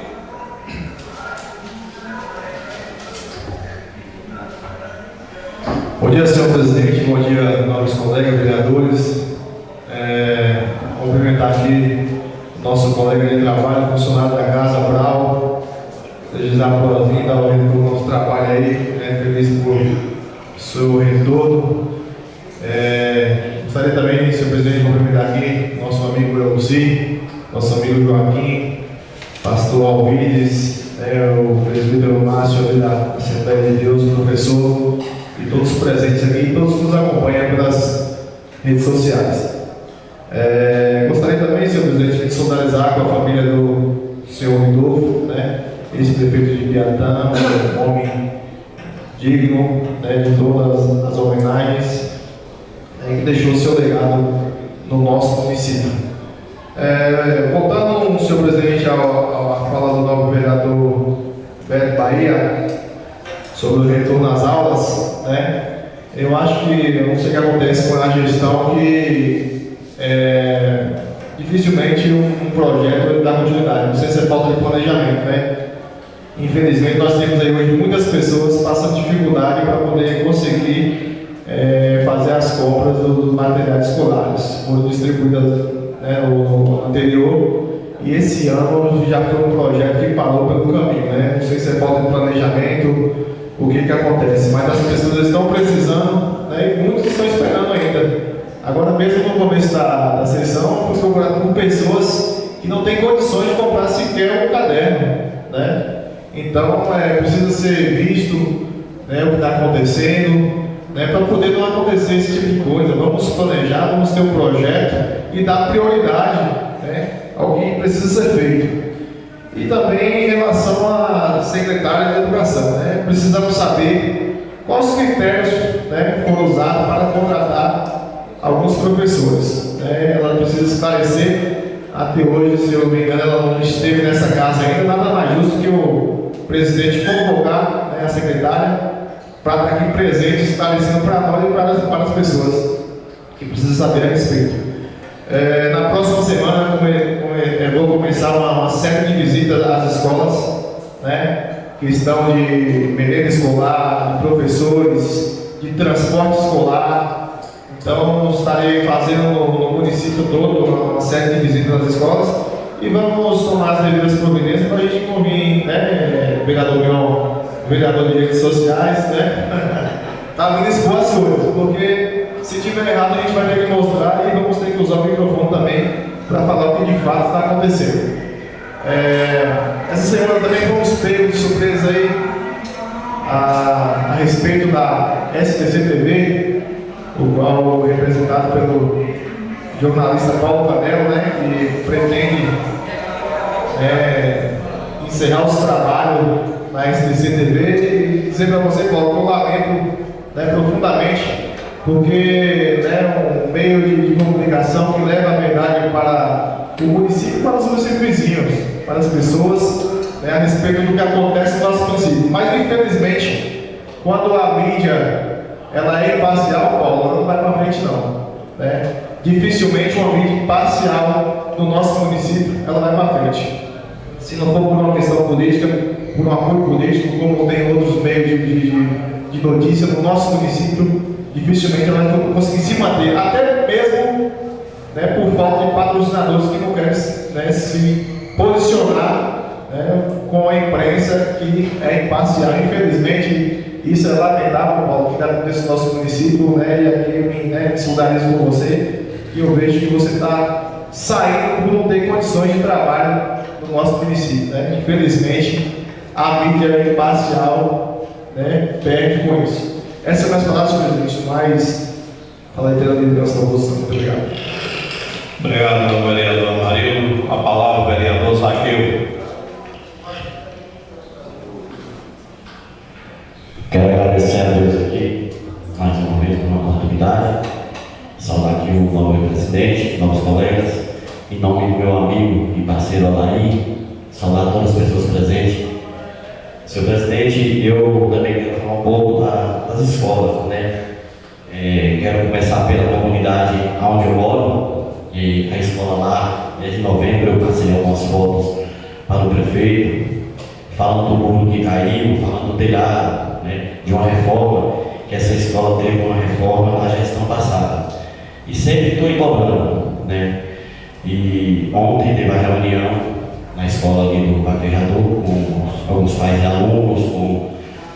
Bom dia, senhor presidente, bom dia, nobres colegas vereadores. Cumprimentar aqui nosso colega de trabalho, funcionário da Casa Brau, desejar boa-vinda ao retorno do nosso trabalho aí, previsto por seu retorno. Gostaria também, senhor presidente, de cumprimentar aqui nosso amigo Elci, nosso amigo Joaquim, pastor Alvides, o presbítero Márcio ali da Assembleia de Deus, o professor, e todos os presentes aqui, e todos que nos acompanham pelas redes sociais. Gostaria também, senhor presidente, de solidarizar com a família do senhor Rodolfo, ex-prefeito de Piatã, um homem digno de todas as homenagens, que deixou seu legado no nosso município. Voltando, senhor presidente, à fala do novo vereador Beto Bahia sobre o retorno às aulas, eu acho que, eu não sei o que acontece com a gestão, que dificilmente um projeto dá continuidade, não sei se é falta de planejamento, Infelizmente nós temos aí hoje muitas pessoas passando dificuldade para poder conseguir fazer as compras dos materiais escolares, foram distribuídas no anterior, e esse ano já foi um projeto que parou pelo caminho, não sei se é falta de planejamento, o que acontece, mas as pessoas estão precisando, e muitos estão esperando ainda. Agora mesmo no começo da sessão, fui procurado por pessoas que não têm condições de comprar sequer um caderno, Então, precisa ser visto o que está acontecendo, para poder não acontecer esse tipo de coisa. Vamos planejar, vamos ter um projeto e dar prioridade ao que precisa ser feito. E também em relação à secretária de Educação, precisamos saber quais os critérios foram usados para contratar alguns professores. Ela precisa esclarecer. Até hoje, se eu não me engano, ela não esteve nessa casa ainda. Nada mais justo que o presidente convocar a secretária para estar aqui presente, esclarecendo para nós e para as pessoas que precisam saber a respeito. Na próxima semana, eu vou começar uma série de visitas às escolas, que estão de merenda escolar, de professores, de transporte escolar. Então, estarei fazendo no município todo uma série de visitas nas escolas e vamos tomar as devidas providências para a gente convir, vereador de redes sociais, está vindo expor as coisas, porque se tiver errado a gente vai ter que mostrar e vamos ter que usar o microfone também para falar o que de fato está acontecendo. Essa semana também fomos pegos de surpresa aí a respeito da STC TV, o qual é representado pelo jornalista Paulo Canelo, né, que pretende encerrar os trabalhos na STC TV e dizer para você, Paulo, que eu lamento, né, profundamente, porque é um meio de comunicação que leva a verdade para o município e para os municípios vizinhos, para as pessoas, né, a respeito do que acontece no nosso município. Mas, infelizmente, quando a mídia ela é imparcial, Paulo, ela não vai para frente não, né? Dificilmente uma mídia imparcial do nosso município ela vai para frente. Se não for por uma questão política, por um apoio político, como tem outros meios de notícia no nosso município, dificilmente ela vai conseguir se manter, até mesmo, né, por falta de patrocinadores que não querem, né, se posicionar, né, com a imprensa que é imparcial. Infelizmente, isso é lamentável, Paulo, que está acontecendo no nosso município, né, e aqui eu me solidarizo com você, e eu vejo que você está saindo por não ter condições de trabalho no nosso município, né? Infelizmente, a mídia imparcial, né, perde com isso. Essas são as palavras, presidente, mas fala aí pela liderança da oposição. Muito obrigado.
Obrigado, vereador Amarildo. A palavra, vereador Zaqueu.
Quero agradecer a Deus aqui, mais uma vez, por uma oportunidade. Saudar aqui o novo presidente, novos colegas, em nome do meu amigo e parceiro Alain, saudar todas as pessoas presentes. Senhor presidente, eu também quero falar um pouco das escolas, né? Quero começar pela comunidade onde eu moro, e a escola lá, desde novembro, eu passei algumas fotos para o prefeito, falando do muro que caiu, falando do telhado, né, de uma reforma, que essa escola teve uma reforma na gestão passada. E sempre estou cobrando, né? E ontem teve uma reunião na escola ali do Vaquejador, com alguns pais e alunos, com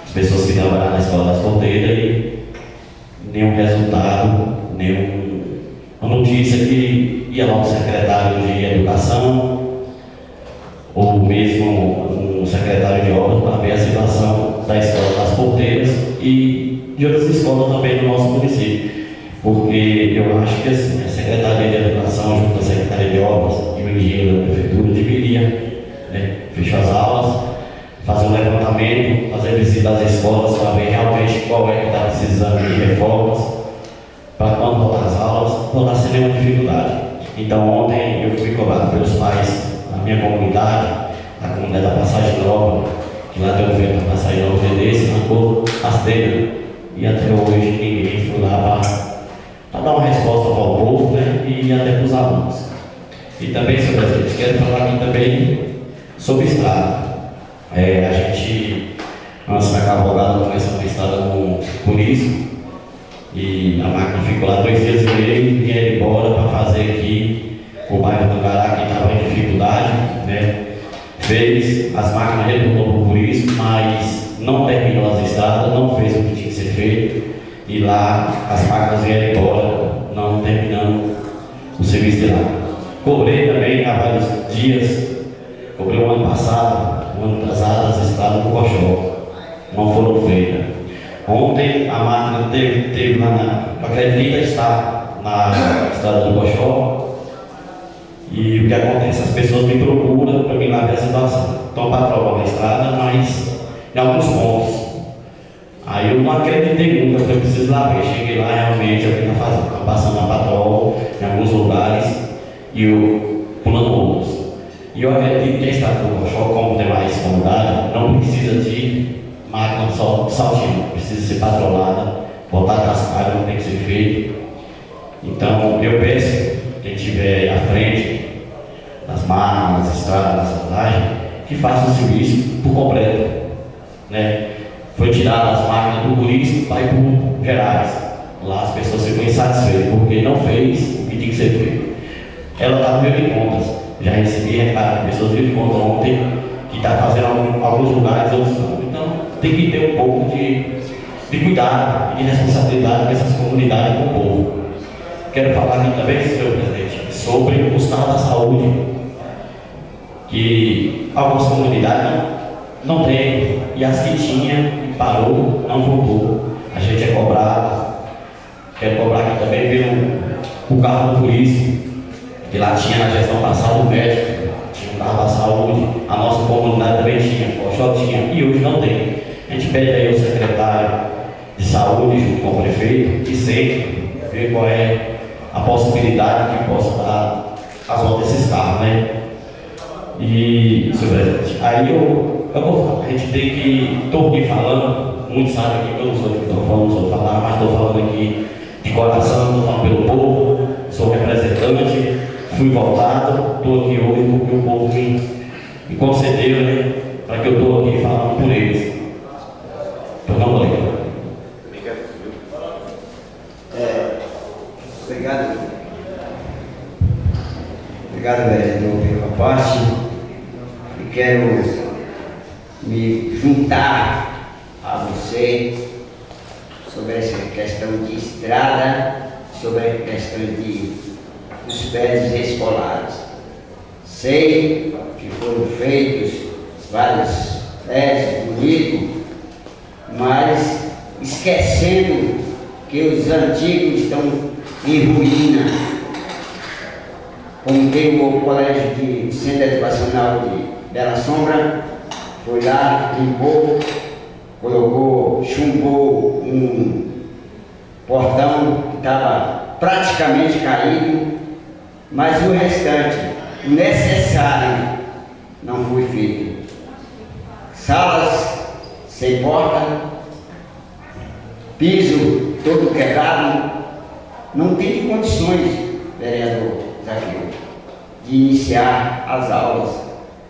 as pessoas que trabalham na escola das Porteiras, e nenhum resultado, nenhuma notícia que ia lá o secretário de Educação, ou mesmo um secretário de obras, para ver a situação da escola das Porteiras e de outras escolas também do nosso município. Porque eu acho que assim, a Secretaria de Educação, junto com a Secretaria de Obras e o engenheiro da Prefeitura, deveria, né, fechar as aulas, fazer um levantamento, fazer visita às escolas para ver realmente qual é que está precisando de reformas, para quando voltar às aulas, não está sem nenhuma dificuldade. Então, ontem eu fui cobrado pelos pais da minha comunidade, a comunidade da Passagem Nova, que lá tem um evento da Passagem Nova desse, arrancou as telhas, e até hoje ninguém foi lá para dar uma resposta para o povo, né, e até para os alunos. E também, senhor presidente, quero falar aqui também sobre estrada. A gente, antes da cavalgada, começamos a estrada com isso, e a máquina ficou lá 2 dias e meio e vieram embora para fazer aqui o bairro do Gará, que estava em dificuldade, né. Fez, as máquinas retornou por isso, mas não terminou as estradas, não fez o que tinha que ser feito. E lá as máquinas vieram embora, não terminando o serviço de lá. Cobrei também há vários dias, cobrei o ano passado, o ano atrasado, as estradas do Coxó, não foram feitas. Ontem a máquina teve lá acredita estar na estrada do Coxó, e o que acontece? As pessoas me procuram para me lá ver a situação. Estão para trocar a estrada, mas em alguns pontos. Aí eu não acreditei muito, eu preciso lá ver. Cheguei lá, realmente, alguém está passando a patrol em alguns lugares e eu pulando outros. E eu acredito que a estrada do Coxó, como tem mais comunidade, não precisa de máquina só saltinho, precisa ser patrolada, botar cascalho, não tem que ser feito. Então eu peço, quem estiver à frente das máquinas, das estradas, das rodagens, que faça o serviço por completo, né? Foi tirar as máquinas do turismo para ir para o Gerais. Lá as pessoas ficam insatisfeitas porque não fez o que tinha que ser feito. Ela está no meio de contas. Já recebi recado de pessoas de conta ontem que está fazendo alguns lugares, outros não. Então tem que ter um pouco de de cuidado e de responsabilidade dessas comunidades com o povo. Quero falar aqui também, senhor presidente, sobre os carros da saúde, que algumas comunidades não têm, e as que tinham parou, não voltou. A gente é cobrado. Quero cobrar aqui também pelo carro do polícia, que lá tinha na gestão passada o médico, tinha um carro da saúde, a nossa comunidade também tinha, o Oxó tinha, e hoje não tem. A gente pede aí ao secretário de saúde, junto com o prefeito, que sempre ver qual é a possibilidade que possa dar as voltas desses carros, né? E, senhor presidente, aí eu vou falar, a gente tem que, estou aqui falando, muitos sabem aqui que eu não sou de microfone, não sou de falar, mas estou falando aqui de coração, estou falando pelo povo, sou representante, fui votado, estou aqui hoje porque o povo me concedeu, né, para que eu estou aqui falando por eles. Então, não, colega.
Obrigado. Obrigado, vereador, pela parte. E quero me juntar a você sobre essa questão de estrada, sobre a questão dos prédios escolares. Sei que foram feitos vários prédios bonitos, mas esquecendo que os antigos estão em ruína, como tem o colégio de Centro Educacional de Bela Sombra, foi lá, limpou, colocou, chumbou um portão que estava praticamente caído, mas o restante, o necessário, não foi feito. Salas sem porta, piso todo quebrado. Não tem condições, vereador Zaqueu, de iniciar as aulas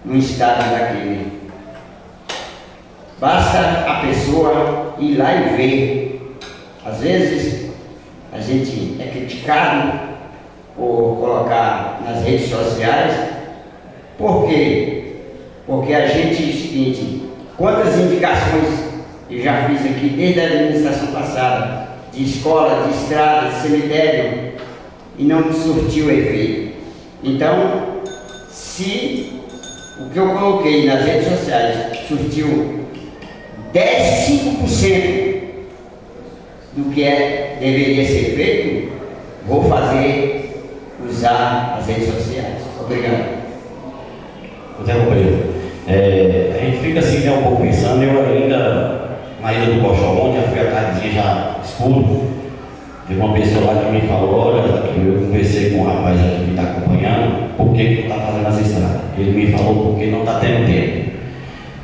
no estado daquele. Basta a pessoa ir lá e ver. Às vezes a gente é criticado por colocar nas redes sociais. Por quê? Porque a gente, é o seguinte, quantas indicações eu já fiz aqui desde a administração passada, de escola, de estrada, de cemitério, e não surtiu efeito. Então, se o que eu coloquei nas redes sociais surtiu 5% do que deveria ser feito, vou usar as redes sociais. Obrigado.
Zé companheiro, a gente fica assim, né, um pouco pensando. Eu ainda, na ilha do Coxó, já fui a tardezinha já escuro, teve uma pessoa lá que me falou: olha, eu conversei com um rapaz aqui que me está acompanhando, por que não está fazendo as estradas? Ele me falou porque não está tendo tempo.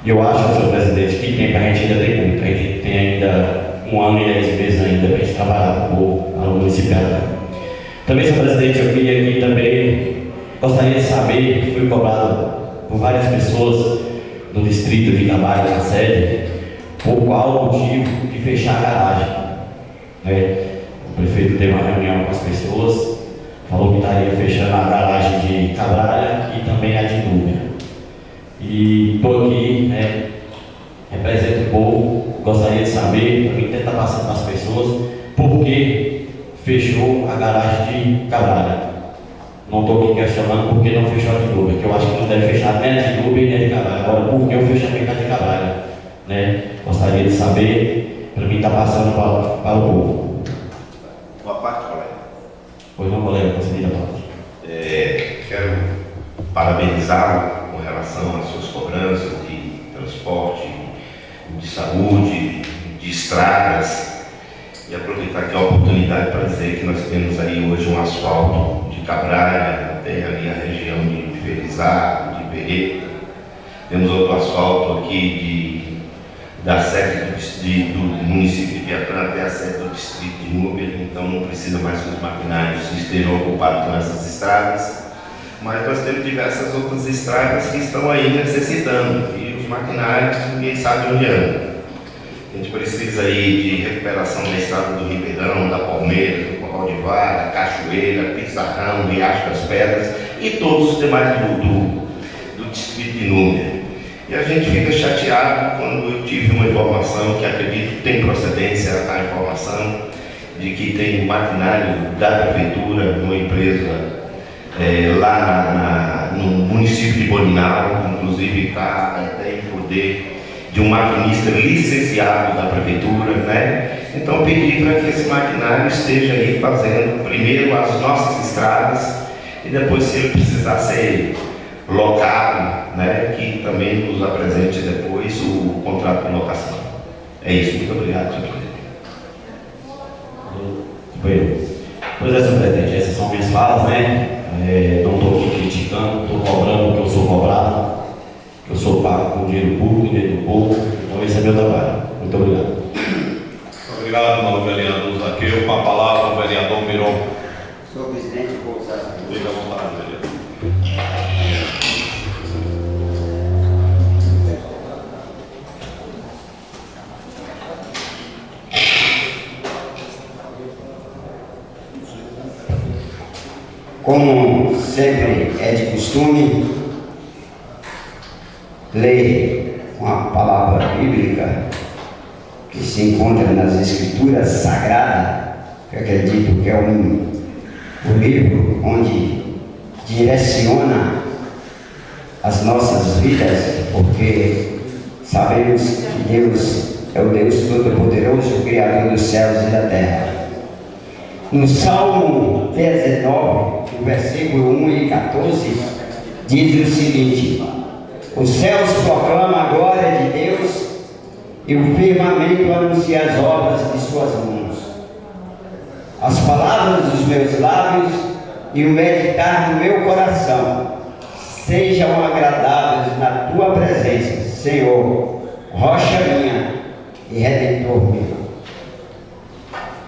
E eu acho, senhor presidente, que tempo a gente ainda tem muito. A gente tem ainda 1 ano e 10 meses ainda para a gente trabalhar com o povo no município. Também, senhor presidente, eu queria aqui também, gostaria de saber, fui cobrado por várias pessoas do distrito de trabalho na sede, por qual motivo de fechar a garagem, né? O prefeito teve uma reunião com as pessoas, falou que estaria fechando a garagem de Cabralha e também a de Núbia. E estou aqui, né, represento o povo, gostaria de saber, para mim tentar passar para as pessoas, por que fechou a garagem de Cabralha. Não estou aqui questionando por que não fechou a de Núbia, que eu acho que não deve fechar nem a de Núbia nem a de Cabralha. Agora, por que o fechamento de Cabralha, né? Gostaria de saber, para mim estar passando para o povo.
Boa parte, colega.
Pois não, colega, consegui a parte.
Quero parabenizá-lo com relação às suas cobranças de transporte, de saúde, de estradas, e aproveitar aqui a oportunidade para dizer que nós temos aí hoje um asfalto de Cabralha até ali a região de Felizardo, de Berreta. Temos outro asfalto aqui da sede do município de Piatã até a sede do distrito de Núbia, então não precisa mais que os maquinários estejam ocupados com essas estradas. Mas nós temos diversas outras estradas que estão aí necessitando, e os maquinários ninguém sabe onde andam. A gente precisa aí de recuperação da estrada do Ribeirão, da Palmeira, do Corral de Vara, Cachoeira, Pizarrão, Riacho das Pedras e todos os demais do distrito de Núbia. E a gente fica chateado quando eu tive uma informação que acredito que tem procedência a informação de que tem um maquinário da prefeitura, numa empresa lá no município de Boninal, inclusive está até em poder de um maquinista licenciado da prefeitura, né? Então pedi para que esse maquinário esteja aí fazendo primeiro as nossas estradas e depois, se ele precisar ser locado, né, que também nos apresente depois o contrato de locação. É isso, muito obrigado, senhor presidente.
Pois é, senhor presidente, essas são minhas falas, né? Não estou aqui criticando, estou cobrando porque eu sou cobrado, que eu sou pago com dinheiro público, dinheiro do povo, então esse é meu trabalho. Muito obrigado.
Obrigado, novo vereador Zaqueu. Com a palavra, o vereador Miron.
Senhor presidente, vou usar essa
Fique à vontade, vereador.
Como sempre é de costume, ler uma palavra bíblica que se encontra nas Escrituras Sagradas, que acredito que é o livro onde direciona as nossas vidas, porque sabemos que Deus é o Deus Todo-Poderoso, o Criador dos céus e da terra. No Salmo 19, no versículo 1 e 14, diz o seguinte: os céus proclamam a glória de Deus e o firmamento anuncia as obras de suas mãos. As palavras dos meus lábios e o meditar do meu coração sejam agradáveis na tua presença, Senhor, rocha minha e redentor meu.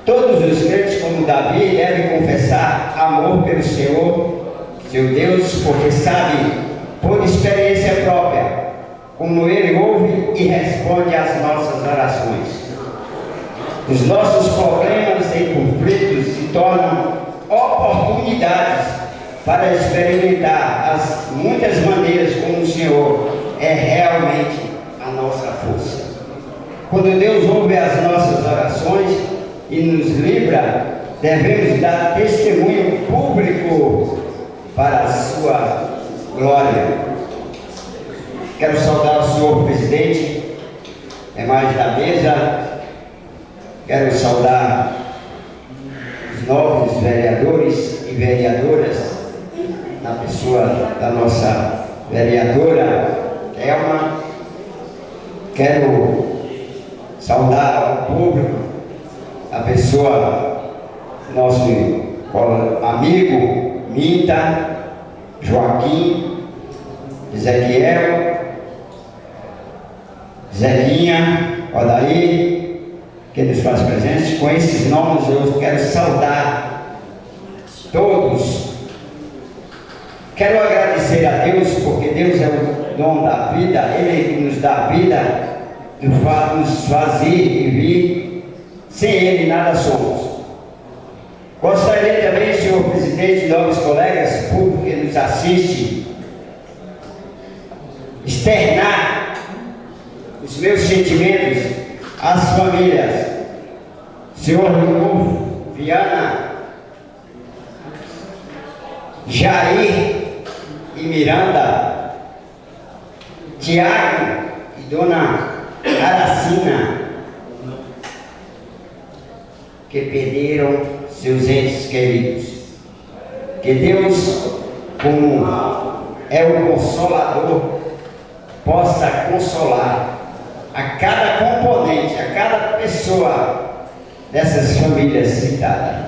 Todos os crentes, como Davi, devem confessar amor pelo Senhor, seu Deus, porque sabe, por experiência própria, como Ele ouve e responde às nossas orações. Os nossos problemas e conflitos se tornam oportunidades para experimentar as muitas maneiras como o Senhor é realmente a nossa força. Quando Deus ouve as nossas orações e nos livra, devemos dar testemunho público para a sua glória. Quero saudar o senhor presidente, demais da mesa, quero saudar os novos vereadores e vereadoras, na pessoa da nossa vereadora Thelma. Quero saudar o público, a pessoa do nosso amigo Minta, Joaquim, Ezequiel, Zelinha, Odaí, que nos faz presentes. Com esses nomes eu quero saudar todos. Quero agradecer a Deus, porque Deus é o dono da vida, Ele que nos dá a vida, nos faz ir e vir. Sem Ele nada somos. Gostaria também, senhor presidente, novos colegas públicos que nos assistem, externar os meus sentimentos às famílias, senhor Rodolfo, Viana, Jair e Miranda, Tiago e dona Aracina, que perderam seus entes queridos. Que Deus, como é o Consolador, possa consolar a cada componente, a cada pessoa dessas famílias citadas.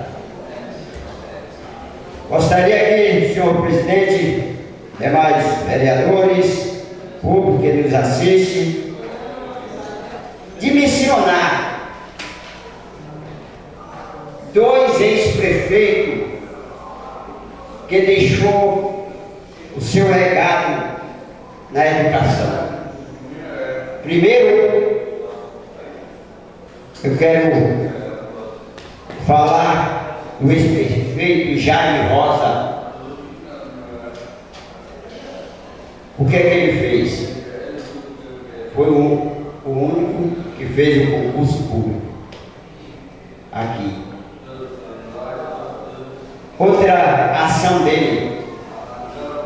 Gostaria que, senhor presidente, demais vereadores, público que nos assiste, de mencionar dois ex-prefeitos que deixou o seu legado na educação. Primeiro, eu quero falar do ex-prefeito Jaime Rosa. O que é que ele fez? foi o único que fez o concurso público aqui. Outra ação dele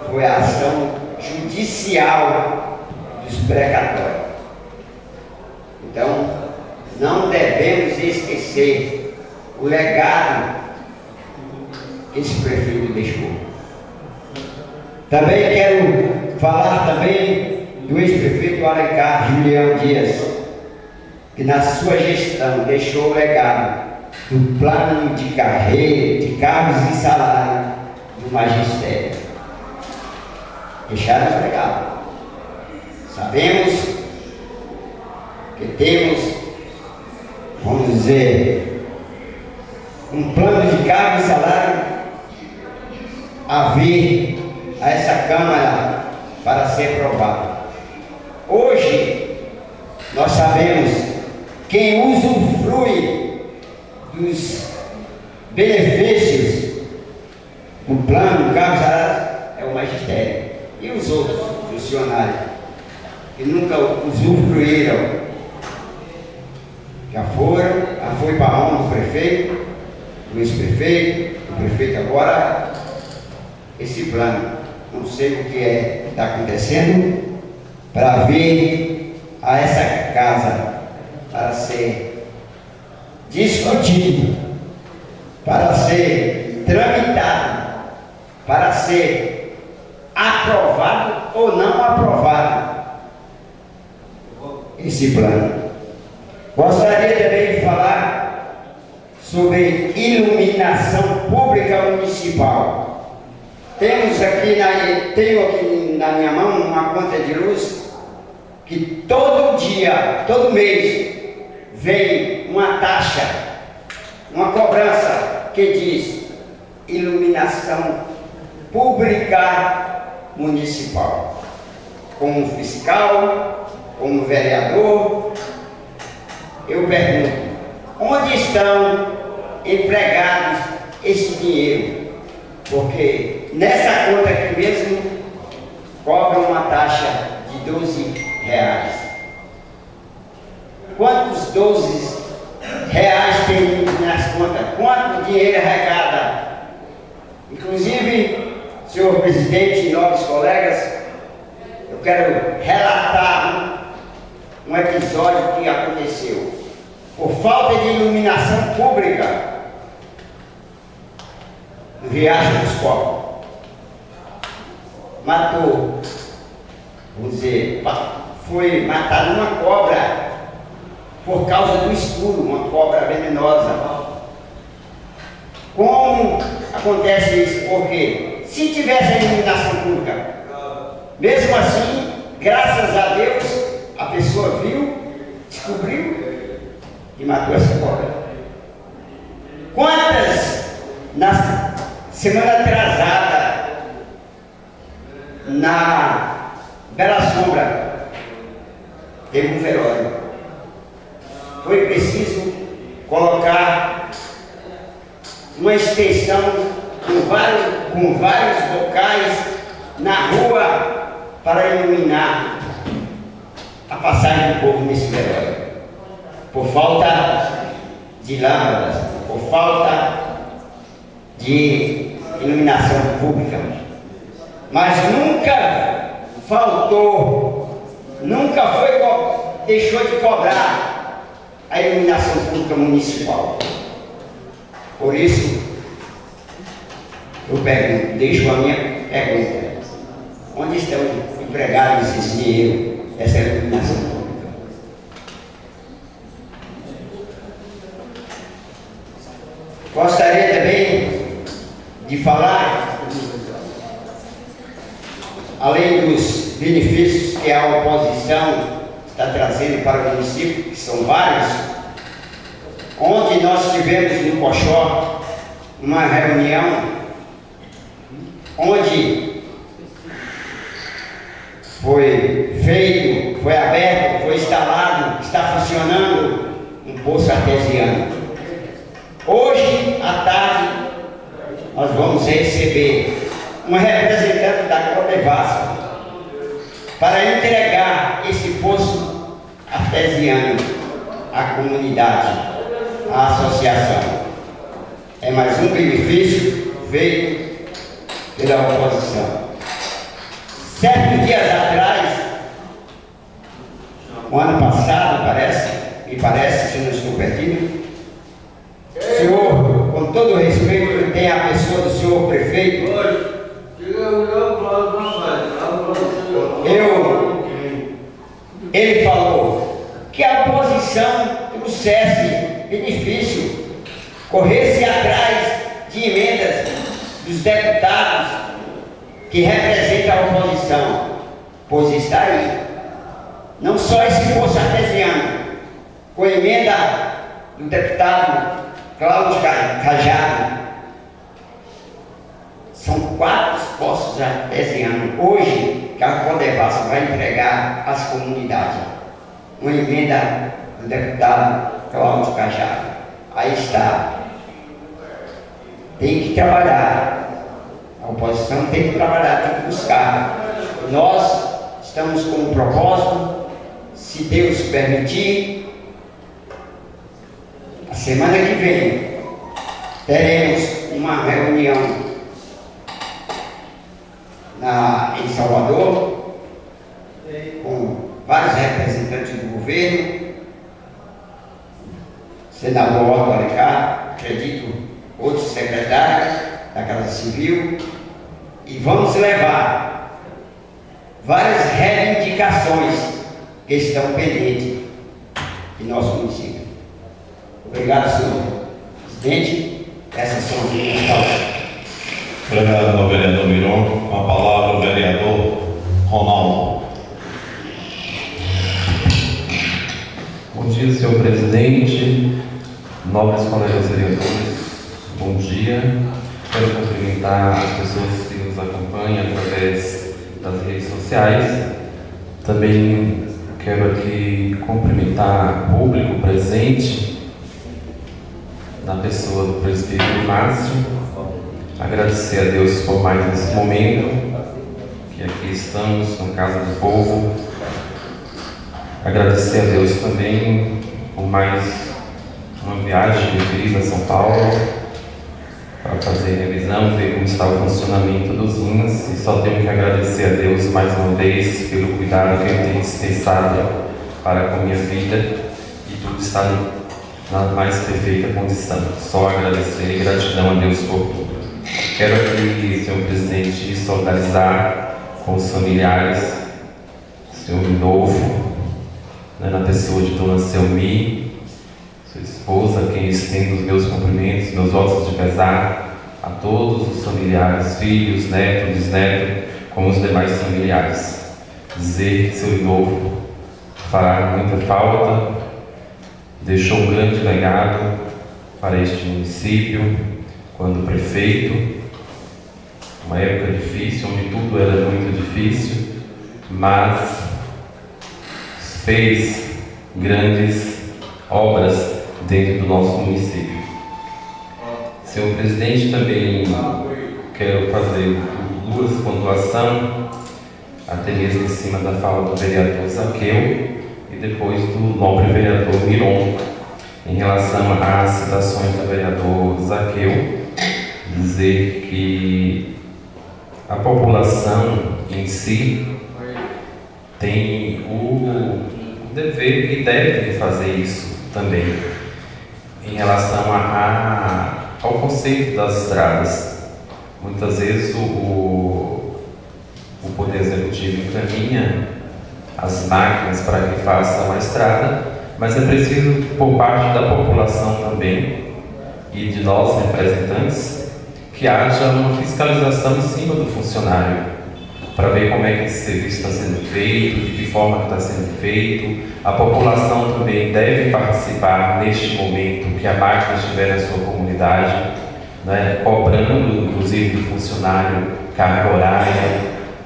foi a ação judicial dos precatórios. Então, não devemos esquecer o legado que esse prefeito deixou. Também quero falar também do ex-prefeito Alencar Julião Dias, que na sua gestão deixou o legado do plano de carreira, de cargos e salário do magistério. Deixaram o legado. Sabemos que temos, vamos dizer, um plano de cargo e salário a vir a essa Câmara para ser aprovado. Hoje, nós sabemos quem usufrui dos benefícios do plano de cargo e salário é o magistério. E os outros funcionários que nunca usufruíram, já foi para a mão do prefeito, do ex-prefeito, do prefeito agora, esse plano. Não sei o que está acontecendo para vir a essa casa para ser discutido, para ser tramitado, para ser aprovado ou não aprovado esse plano. Gostaria também de falar sobre iluminação pública municipal. Tenho aqui na minha mão uma conta de luz que todo dia, todo mês, vem uma taxa, uma cobrança que diz iluminação pública municipal. Como fiscal, como vereador, eu pergunto, onde estão empregados esse dinheiro? Porque nessa conta aqui mesmo cobra uma taxa de R$12. Quantos R$12 tem nas contas? Quanto dinheiro arrecada? Inclusive, senhor presidente e nobres colegas, eu quero relatar um episódio que aconteceu. Por falta de iluminação pública no Riacho dos Copos, matou, vamos dizer, foi matada uma cobra por causa do escuro, uma cobra venenosa. Como acontece isso? Porque se tivesse a iluminação pública, mesmo assim, graças a Deus, a pessoa viu, descobriu e matou essa cobra. Quantas na semana atrasada, na Bela Sombra, teve um velório. Foi preciso colocar uma extensão com vários locais na rua para iluminar a passagem do povo nesse velório. Por falta de lâmpadas, por falta de iluminação pública. Mas nunca faltou, deixou de cobrar a iluminação pública municipal. Por isso, eu pergunto, deixo a minha pergunta: onde estão empregados esse dinheiro, essa iluminação pública? Gostaria também de falar, além dos benefícios que a oposição está trazendo para o município, que são vários. Ontem nós tivemos no Coxó uma reunião onde foi aberto, foi instalado, está funcionando um poço artesiano. Hoje à tarde nós vamos receber uma representante da Codevasf para entregar esse poço artesiano à comunidade, à associação. É mais um benefício feito pela oposição. Certos dias atrás, o ano passado, me parece, se não estou perdido, o senhor, com todo o respeito, tem a pessoa do senhor prefeito. Ele falou que a oposição trouxesse benefício, corresse atrás de emendas dos deputados que representam a oposição, pois está aí. Não só esse poço artesiano, com a emenda do deputado Cláudio Cajado, são 4 poços artesianos hoje que a Codevasf vai entregar às comunidades. Uma emenda do deputado Cláudio Cajado. Aí está. Tem que trabalhar. A oposição tem que trabalhar, tem que buscar. Nós estamos com um propósito, se Deus permitir, a semana que vem teremos uma reunião em Salvador, com vários representantes do governo, senador Otto Alencar, acredito, outros secretários da Casa Civil, e vamos levar várias reivindicações que estão pendentes em nosso município. Obrigado, senhor presidente. Essas são as minhas palavras.
Obrigado ao vereador Miron. Com a palavra o vereador Ronaldo.
Bom dia, senhor presidente, nobres colegas vereadores, bom dia. Quero cumprimentar as pessoas que nos acompanham através das redes sociais. Também quero aqui cumprimentar o público presente, na pessoa do presbítero Márcio, agradecer a Deus por mais esse momento, que aqui estamos na Casa do Povo. Agradecer a Deus também por mais uma viagem de vida a São Paulo, para fazer revisão, ver como está o funcionamento dos rins, e só tenho que agradecer a Deus mais uma vez pelo cuidado que Ele tem dispensado para com a minha vida, e tudo está na mais perfeita condição. Só agradecer e gratidão a Deus por tudo. Quero aqui, senhor presidente, solidarizar com os familiares, senhor Novo, na pessoa de Dona Selmi, sua esposa, a quem estendo os meus cumprimentos, meus votos de pesar a todos os familiares, filhos, netos, bisnetos, como os demais familiares. Dizer que seu Novo fará muita falta, deixou um grande legado para este município, quando prefeito, uma época difícil, onde tudo era muito difícil, mas fez grandes obras dentro do nosso município. Senhor presidente, também quero fazer 2 pontuações, até mesmo em cima da fala do vereador Zaqueu e depois do nobre vereador Miron. Em relação às citações do vereador Zaqueu, dizer que a população em si tem o dever e deve fazer isso também, em relação ao conceito das estradas. Muitas vezes o Poder Executivo encaminha as máquinas para que façam a estrada, mas é preciso, por parte da população também, e de nós representantes, que haja uma fiscalização em cima do funcionário, para ver como é que esse serviço está sendo feito, de que forma está sendo feito. A população também deve participar neste momento que a máquina estiver na sua comunidade, né, cobrando inclusive do funcionário carga horária,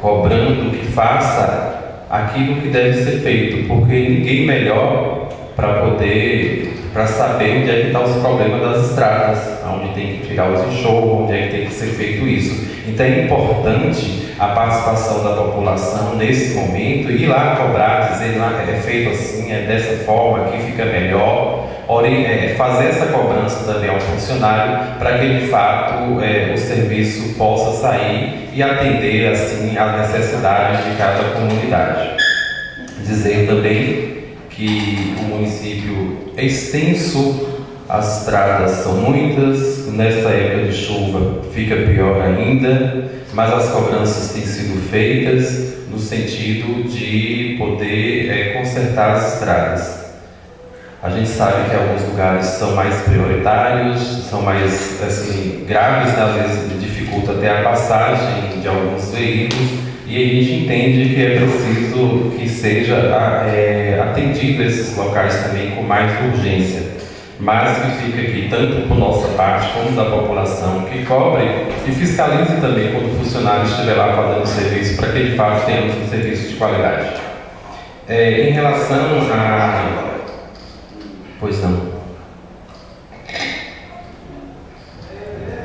cobrando que faça aquilo que deve ser feito, porque ninguém melhor para saber onde é que estão os problemas das estradas, onde tem que tirar os enxurros, onde é que tem que ser feito isso. Então é importante a participação da população nesse momento, ir lá cobrar, dizer, é feito assim, é dessa forma, aqui fica melhor, fazer essa cobrança também ao funcionário, para que de fato o serviço possa sair e atender assim às necessidades de cada comunidade. Dizer também que o município é extenso, as estradas são muitas, nesta época de chuva fica pior ainda, mas as cobranças têm sido feitas no sentido de poder consertar as estradas. A gente sabe que alguns lugares são mais prioritários, são mais assim, graves, às vezes dificulta até a passagem de alguns veículos, e a gente entende que é preciso que seja atendido esses locais também com mais urgência. Mas que fica aqui, tanto por nossa parte como da população, que cobre e fiscalize também quando o funcionário estiver lá fazendo o serviço, para que de fato tenhamos um serviço de qualidade. Em relação a... Pois não.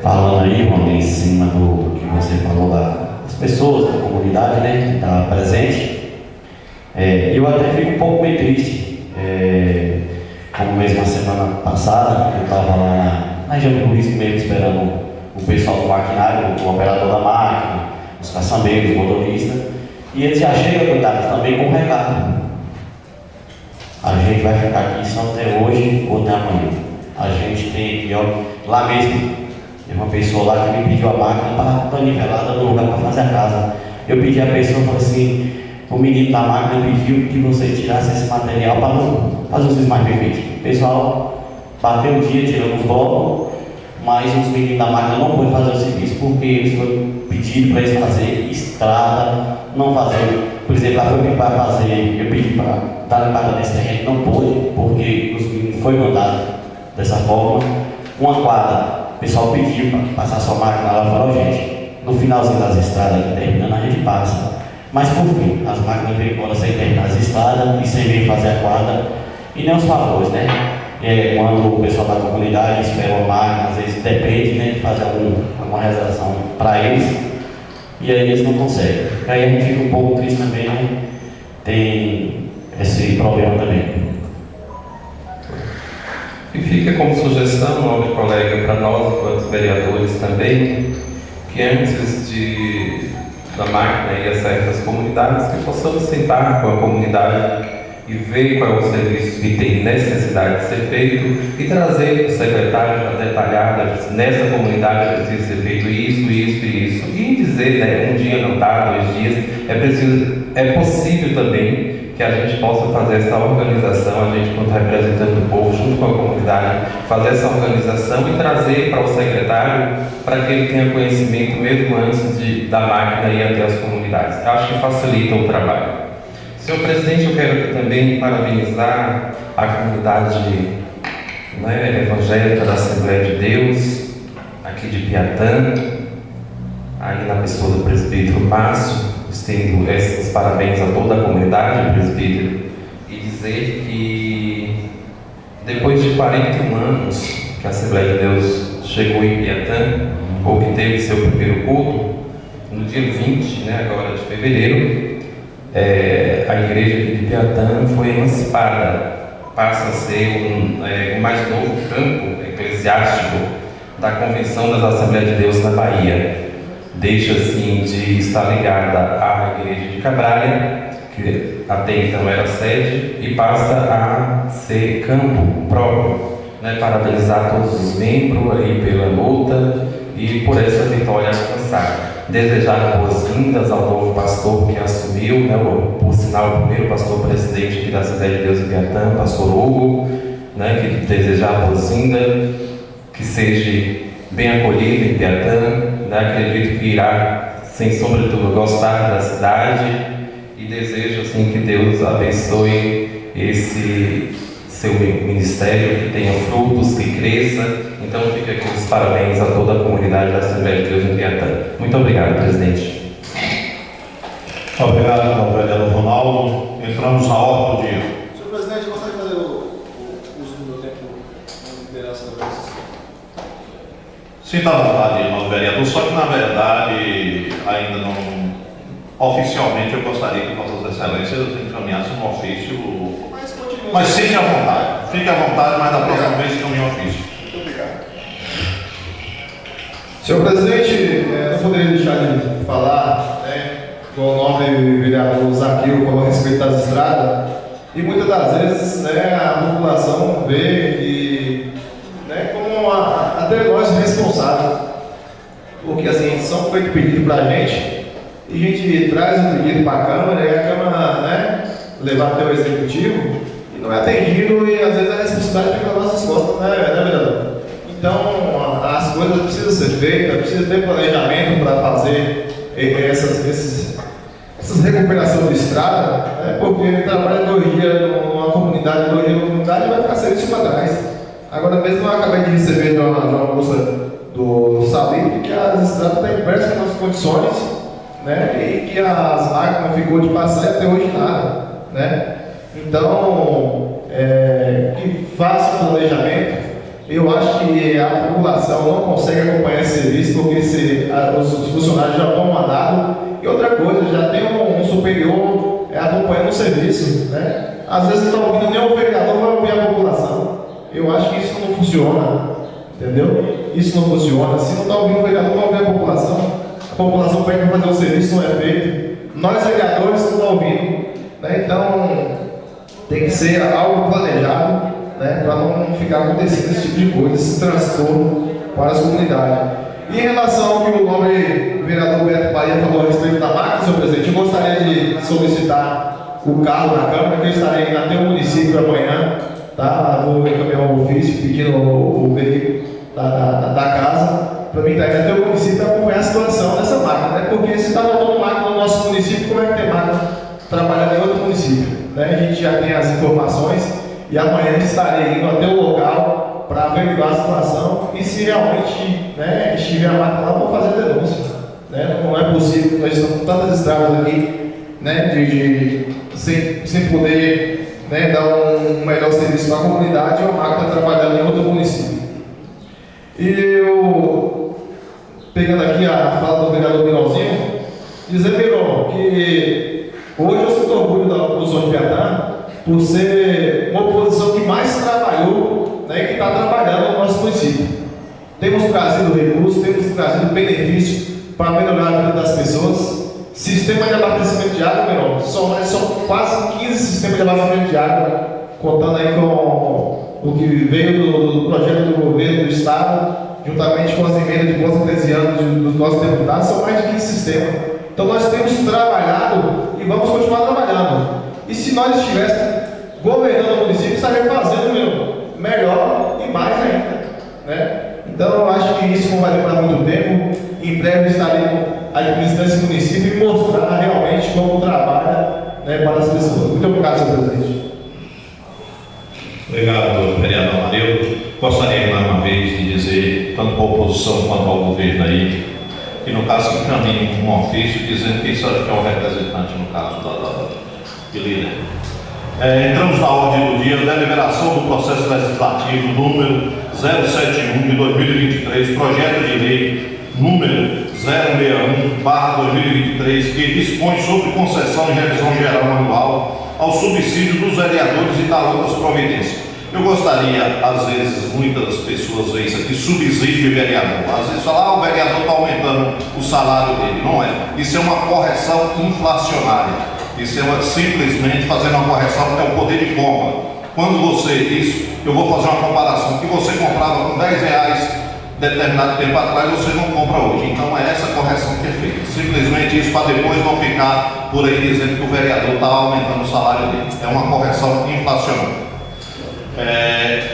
Falando aí, Ronaldo, em cima do que você falou das pessoas, da comunidade, né, que está presente, eu até fico um pouco meio triste. Como mesmo a semana passada, eu estava lá na região do turismo mesmo, esperando o pessoal do maquinário, o operador da máquina, os caçambeiros, os motoristas, e eles já chegam, coitados, também com um recado. A gente vai ficar aqui só até hoje ou até amanhã. A gente tem aqui, ó, lá mesmo, tem uma pessoa lá que me pediu a máquina para nivelada no lugar para fazer a casa. Eu pedi a pessoa, falei assim, o menino da máquina pediu que você tirasse esse material para fazer os serviços mais perfeitos. O pessoal bateu o dia, tirando os blocos, mas os meninos da máquina não podem fazer o serviço porque eles foram pedidos para eles fazerem estrada, não fazer. Por exemplo, lá foi para fazer, eu pedi para dar limpada nesse terreno, não pôde, porque os meninos foi mandado dessa forma. Uma quadra, o pessoal pediu para passar sua máquina lá, falou, gente, no finalzinho das estradas, terminando, a gente passa. Mas por fim, as máquinas vêm embora sem terminar as estradas e sem vir fazer a quadra, e nem os favores, né? Quando o pessoal da comunidade espera uma máquina, às vezes depende, né, de fazer alguma realização para eles, e aí eles não conseguem. Aí a gente fica um pouco triste também, né? Tem esse problema também.
E fica como sugestão, nobre colega, para nós, enquanto vereadores também, que antes da máquina ir a certas comunidades, que possamos sentar com a comunidade e ver qual é o serviço que tem necessidade de ser feito e trazer para o secretário já detalhada, nessa comunidade precisa ser feito isso, isso e isso, e dizer, né, um dia não dá, 2 dias, é possível também que a gente possa fazer essa organização, a gente quanto representante do povo, junto com a comunidade, fazer essa organização e trazer para o secretário, para que ele tenha conhecimento mesmo antes da máquina ir até as comunidades. Eu acho que facilita o trabalho. Senhor presidente, eu quero aqui também parabenizar a comunidade, né, evangélica da Assembleia de Deus, aqui de Piatã, aí na pessoa do presbítero Márcio. Estendo esses parabéns a toda a comunidade, presbítero, e dizer que depois de 41 anos que a Assembleia de Deus chegou em Piatã, ou que teve seu primeiro culto, no dia 20, né, agora de fevereiro, a igreja de Piatã foi emancipada, passa a ser o mais novo campo eclesiástico da Convenção das Assembleias de Deus na Bahia. Deixa assim de estar ligada à igreja de Cabralha, que até então era sede, e passa a ser campo próprio, né? Parabenizar todos os membros aí pela luta e por essa vitória alcançada. Desejar boas-vindas ao novo pastor que assumiu, né? Por sinal, o primeiro pastor presidente aqui da Assembleia de Deus em Piatã, pastor Hugo, né? Que desejar boas-vindas, que seja bem acolhido em Piatã, né? Acredito que irá, sem sombra de dúvida, gostar da cidade e desejo assim, que Deus abençoe esse seu ministério, que tenha frutos, que cresça. Então fica aqui os parabéns a toda a comunidade da Assembleia de Deus em Piatã. Muito obrigado, presidente.
Obrigado, vereador Ronaldo. Entramos na ordem do dia.
Senhor presidente, eu gostaria de fazer o uso do meu tempo na liderança da vez.
Sinta à vontade, novo vereador, só que na verdade ainda não oficialmente eu gostaria que Vossas Excelências encaminhassem um ofício, mas fique à vontade, mas da próxima vez encaminhe um ofício.
Muito obrigado.
Senhor presidente, não poderia deixar de falar, com o nobre vereador Zaqueu falou a respeito das estradas, e muitas das vezes a população vê que, como até nós responsáveis, porque assim, são feitos pedidos para a gente, e a gente traz o pedido para a Câmara, e a Câmara levar até o Executivo, e não é atendido, e às vezes a responsabilidade fica nas nossas costas, vereador? Então, as coisas precisam ser feitas, precisa ter planejamento para fazer essas recuperações de estrada, porque trabalha 2 dias numa comunidade, 2 dias numa comunidade, vai ficar serviço para trás. Agora mesmo eu acabei de receber de uma moça do Salim que as estradas estão em péssimas condições, e que as máquinas ficou de passar e até hoje nada. Então, que faça um planejamento. Eu acho que a população não consegue acompanhar esse serviço porque os funcionários já estão mandados. E outra coisa, já tem um superior acompanhando o serviço. Às vezes não está ouvindo nem o vereador, vai ouvir a população. Eu acho que isso não funciona, entendeu? Isso não funciona. Se não está ouvindo o vereador, vai ouvir a população. A população pede para fazer o serviço, não é feito. Nós vereadores não estamos ouvindo. Então, tem que ser algo planejado. Para não ficar acontecendo esse tipo de coisa, esse transtorno para as comunidades. E em relação ao que o nobre vereador Beto Bahia falou a respeito da máquina, senhor presidente, eu gostaria de solicitar o carro na Câmara, que eu estarei indo até o município amanhã, Vou encaminhar um ofício pedindo o veículo da casa, para mim estar indo até o município para acompanhar a situação dessa máquina, Porque se está faltando máquina no nosso município, como é que tem máquina trabalhando em outro município? A gente já tem as informações. E amanhã estarei indo até o local para averiguar a situação e se realmente estiver a máquina lá, vou fazer a denúncia. Não é possível, nós estamos com tantas estradas aqui, sem poder dar um melhor serviço para a comunidade e a máquina trabalhando em outro município. E eu, pegando aqui a fala do vereador Miralzinho, dizer, Mirão, que hoje eu sinto orgulho da oposição de Piatã, por ser uma oposição que mais trabalhou e que está trabalhando no nosso município. Temos trazido recursos, temos trazido benefícios para melhorar a vida das pessoas. Sistema de abastecimento de água, melhor, são quase 15 sistemas de abastecimento de água, contando aí com o que veio do projeto do governo do Estado, juntamente com as emendas de votos 13 anos dos nossos deputados, são mais de 15 sistemas. Então nós temos trabalhado e vamos continuar trabalhando. E se nós estivéssemos governando o município, estaríamos fazendo melhor e mais ainda. Então eu acho que isso não vai demorar muito tempo. Em breve estaremos administrando esse município e mostrar realmente como trabalha para as pessoas. Muito obrigado, senhor presidente.
Obrigado, vereador Amadeu. Gostaria mais uma vez de dizer, tanto para a oposição quanto ao governo aí, que no caso que caminhe um ofício dizendo que isso é o representante, no caso de líder. Entramos na ordem do dia, deliberação do processo legislativo número 071 de 2023, projeto de lei número 061/2023, que dispõe sobre concessão de revisão geral anual ao subsídio dos vereadores e da outras providências. Eu gostaria, às vezes, muitas pessoas veem isso aqui, subsídio de vereador. Às vezes falam, o vereador está aumentando o salário dele. Não é. Isso é uma correção inflacionária. Isso é simplesmente fazendo uma correção, porque é o poder de compra. Quando você, eu vou fazer uma comparação, que você comprava com R$10 determinado tempo atrás, você não compra hoje. Então é essa correção que é feita. Simplesmente isso para depois não ficar por aí dizendo que o vereador está aumentando o salário dele. É uma correção inflacionária.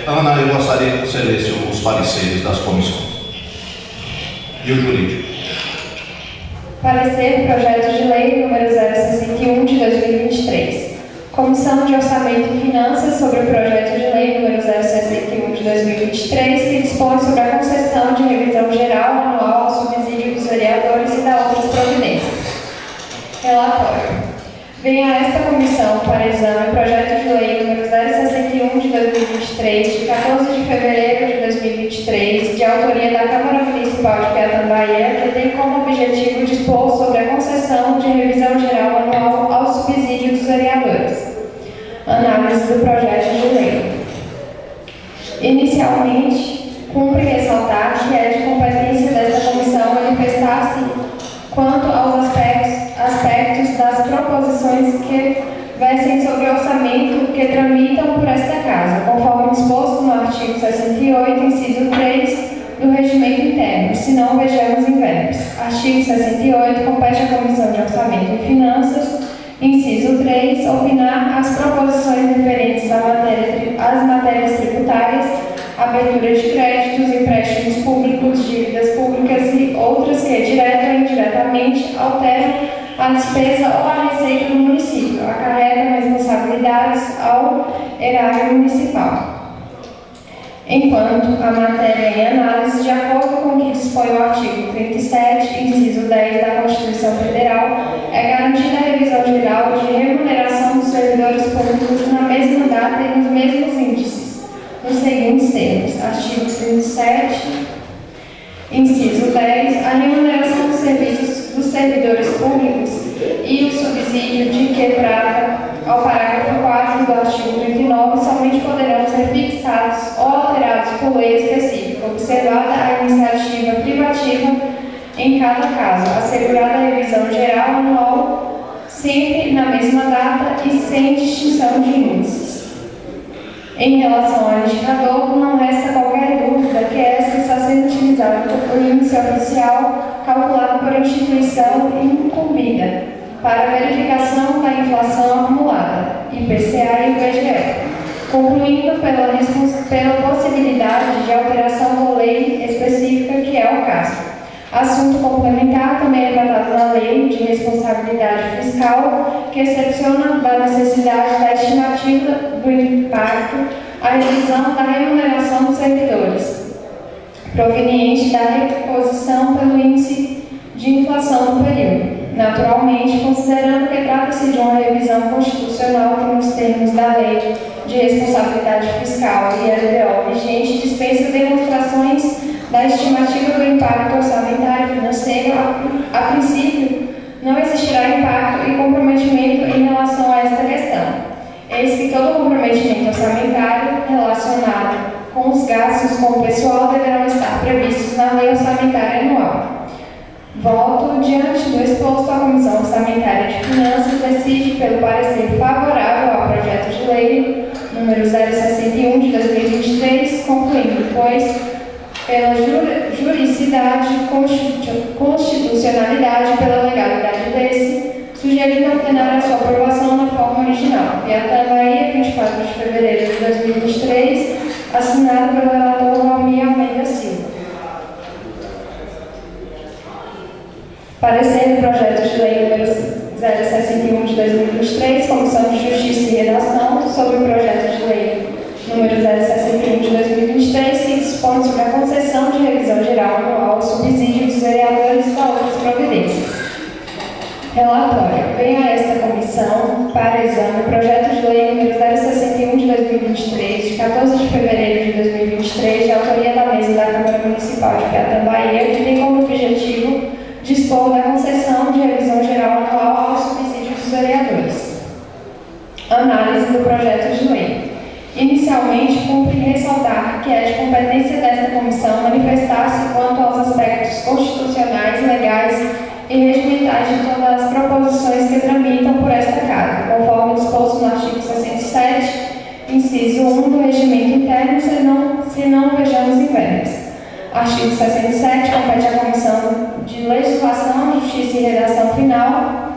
Ana, eu gostaria que você lesse os pareceres das comissões. E o jurídico.
Parecer projeto de lei número 061 de 2023. Comissão de Orçamento e Finanças sobre o projeto de lei número 061 de 2023, que dispõe sobre a concessão de revisão geral anual ao subsídio dos vereadores e da outras providências. Relatório. Venha a esta comissão para exame o projeto de lei número 061 de 2023, de 14 de fevereiro de 2023, de autoria da Câmara Municipal de Piatã, Bahia, que tem como objetivo dispor sobre a concessão de revisão Análise do projeto de lei. Inicialmente, cumpre ressaltar que é de competência desta comissão manifestar-se quanto aos aspectos das proposições que versem sobre o orçamento que tramitam por esta Casa, conforme disposto no artigo 68, inciso 3 do Regimento Interno, se não vejamos em verbos. Artigo 68, compete à Comissão de Orçamento e Finanças, inciso 3, opinar as proposições referentes às matérias tributárias, abertura de créditos, empréstimos públicos, dívidas públicas e outras que, direta ou indiretamente, alteram a despesa ou a receita do município, acarretam responsabilidades ao erário municipal. Enquanto a matéria em análise, de acordo com o que dispõe o artigo 37, inciso 10 da Constituição Federal, é garantida a revisão geral de remuneração dos servidores públicos na mesma data e nos mesmos índices, nos seguintes termos. Artigo 37, inciso 10, a remuneração dos serviços dos servidores públicos e o subsídio de que trata ao parágrafo 4 do artigo 39 somente poderão ser fixados ou alterados por lei específica, observada a iniciativa privativa em cada caso, assegurada a revisão geral anual, sempre na mesma data e sem distinção de índices. Em relação ao indicador, não resta qualquer dúvida que esta está sendo utilizada por índice oficial calculado por instituição incumbida para a verificação da inflação acumulada, IPCA e IBGE, concluindo pela possibilidade de alteração da lei específica, que é o caso. Assunto complementar também é tratado na Lei de Responsabilidade Fiscal, que excepciona da necessidade da estimativa do impacto à revisão da remuneração dos servidores, proveniente da reposição pelo índice de inflação do período. Naturalmente, considerando que trata-se de uma revisão constitucional que, nos termos da Lei de Responsabilidade Fiscal e LDO vigente, dispensa demonstrações da estimativa do impacto orçamentário financeiro, a princípio, não existirá impacto e comprometimento em relação a esta questão. Eis que todo comprometimento orçamentário relacionado com os gastos com o pessoal deverão estar previstos na Lei Orçamentária Anual. Voto diante do exposto, a Comissão Orçamentária de Finanças decide pelo parecer favorável ao projeto de lei número 061 de 2023, concluindo, pois, pela juridicidade, constitucionalidade e pela legalidade desse, sugerindo ao plenário a sua aprovação na forma original. Piatã, Bahia, 24 de fevereiro de 2023, assinado pelo relator Valmir Almeida Silva. Parecer do projeto de lei número 061 de 2023, Comissão de Justiça e Redação, sobre o projeto de lei número 061 de 2023, que dispõe sobre a concessão de revisão geral anual ao subsídio dos vereadores e para outras providências. Relatório. Vem a esta comissão para exame o projeto de lei número 061 de 2023, de 14 de fevereiro de 2023, de autoria da mesa da Câmara Municipal de Piatã, Bahia, que tem como objetivo dispor da concessão de revisão geral anual ao subsídio dos vereadores. Análise do projeto de lei. Inicialmente, cumpre ressaltar que é de competência desta comissão manifestar-se quanto aos aspectos constitucionais, legais e regimentais de todas as proposições que tramitam por esta Casa, conforme disposto no artigo 67, inciso 1 do Regimento Interno, se não vejamos em verbos. Artigo 67, compete à Comissão de Legislação, Justiça e Redação Final,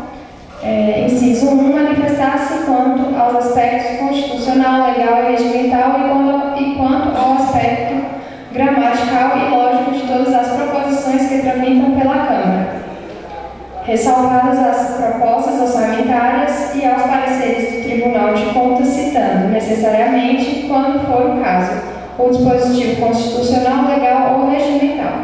inciso 1, manifestar-se quanto aos aspectos constitucional, legal e regimental e quanto ao aspecto gramatical e lógico de todas as proposições que tramitam pela Câmara, ressalvadas as propostas orçamentárias e aos pareceres do Tribunal de Contas, citando, necessariamente, quando for o caso, o dispositivo constitucional, legal ou regimental.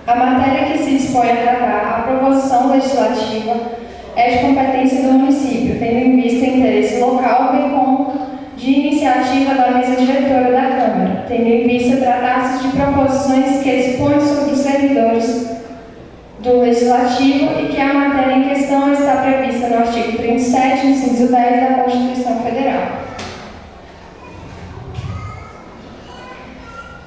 A matéria que se dispõe a tratar, a proposição legislativa, é de competência do município, tendo em vista o interesse local, bem como de iniciativa da mesa diretora da Câmara, tendo em vista tratar-se de proposições que dispõem sobre os servidores do Legislativo e que a matéria em questão está prevista no artigo 37, inciso 10 da Constituição Constituição Federal.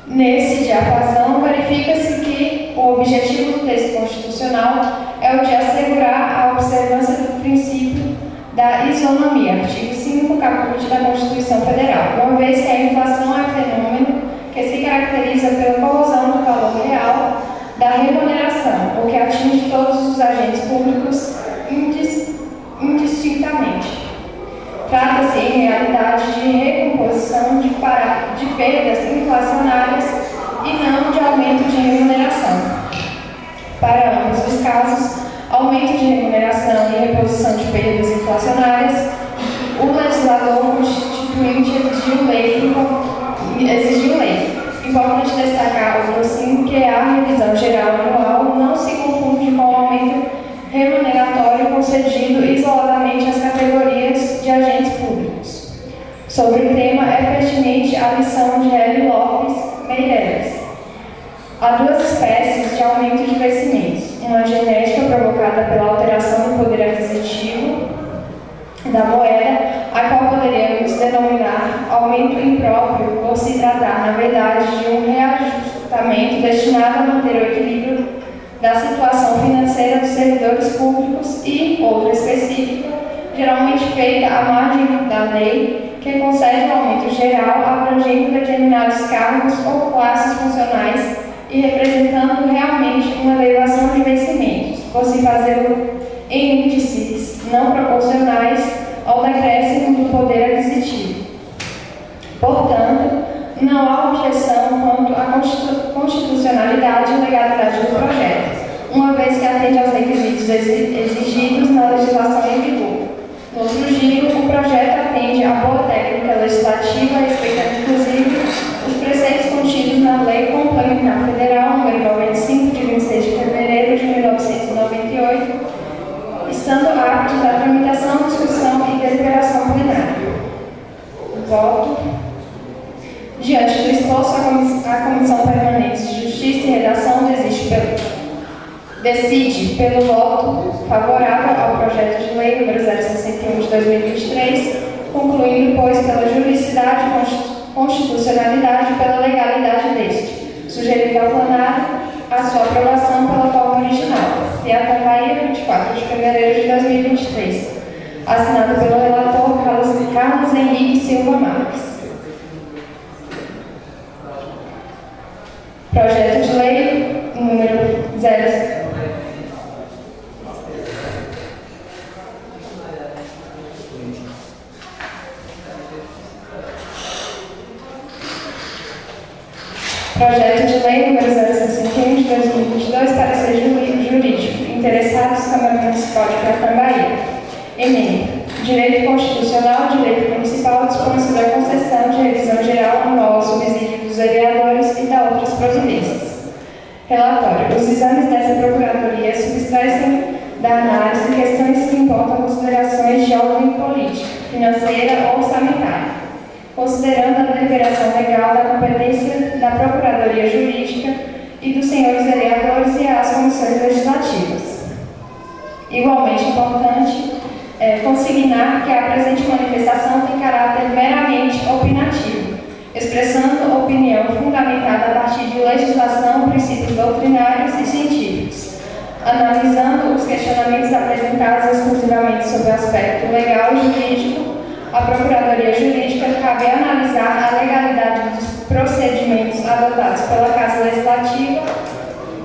Nesse diapasão, verifica-se que o objetivo do texto constitucional é o de assegurar a observância do princípio da isonomia, artigo 5, caput da Constituição Federal, uma vez que a inflação é fenômeno que se caracteriza pela corrosão do valor real da remuneração, o que atinge todos os agentes públicos indistintamente. Trata-se, em realidade, de recomposição de perdas inflacionárias e não de aumento de remuneração. Para ambos os casos, aumento de remuneração e reposição de perdas inflacionárias, o legislador constituinte exigiu lei. Importante destacar, outro sim, que a revisão geral anual não se confunde com o aumento remuneratório concedido isoladamente às categorias de agentes públicos. Sobre o tema, é pertinente a lição de L. Lopes Meireles. Há duas espécies de aumento de vencimentos, uma genética provocada pela alteração do poder aquisitivo da moeda, a qual poderíamos denominar aumento impróprio, por se tratar, na verdade, de um reajustamento destinado a manter o equilíbrio da situação financeira dos servidores públicos, e outra específica, geralmente feita à margem da lei, que concede um aumento geral abrangendo determinados cargos ou classes funcionais e representando realmente uma elevação de vencimentos, por se fazê-lo em índices não proporcionais ao decréscimo do poder aquisitivo. Portanto, não há objeção quanto à constitucionalidade e legalidade do projeto, uma vez que atende aos requisitos exigidos na legislação em vigor. No outro giro, o projeto atende à boa técnica legislativa, respeitando inclusive os preceitos contidos na Lei Complementar Federal nº 95, de 26 de fevereiro de 1998, estando aptos à tramitação, discussão e deliberação plenária. Voto. Diante do exposto, a Comissão Permanente de Justiça e Redação decide pelo voto favorável ao projeto de lei número 061 de 2023, concluindo, pois, pela juridicidade, constitucionalidade e pela legalidade deste, sugerindo ao plenário a sua aprovação pela forma original, Piatã, Bahia, 24 de fevereiro de 2023, assinado pelo relator Carlos Henrique Silva Marques. Projeto de lei número 0. Projeto de lei número 061 de 2022, parecer jurídico. Interessados, Câmara Municipal de Piatã, Bahia. Emenda. Direito Constitucional, Direito Municipal dispõe sobre a concessão de revisão geral anual ao subsídio dos vereadores e da outras providências. Relatório. Os exames dessa Procuradoria subtraem da análise questões que importam considerações de ordem política, financeira ou orçamentária, considerando a deliberação legal da competência da Procuradoria Jurídica e dos senhores vereadores e às comissões legislativas. Igualmente importante é consignar que a presente manifestação tem caráter meramente opinativo, expressando opinião fundamentada a partir de legislação, princípios doutrinários e científicos, analisando os questionamentos apresentados exclusivamente sob o aspecto legal e jurídico. A Procuradoria Jurídica cabe analisar a legalidade dos procedimentos adotados pela Casa Legislativa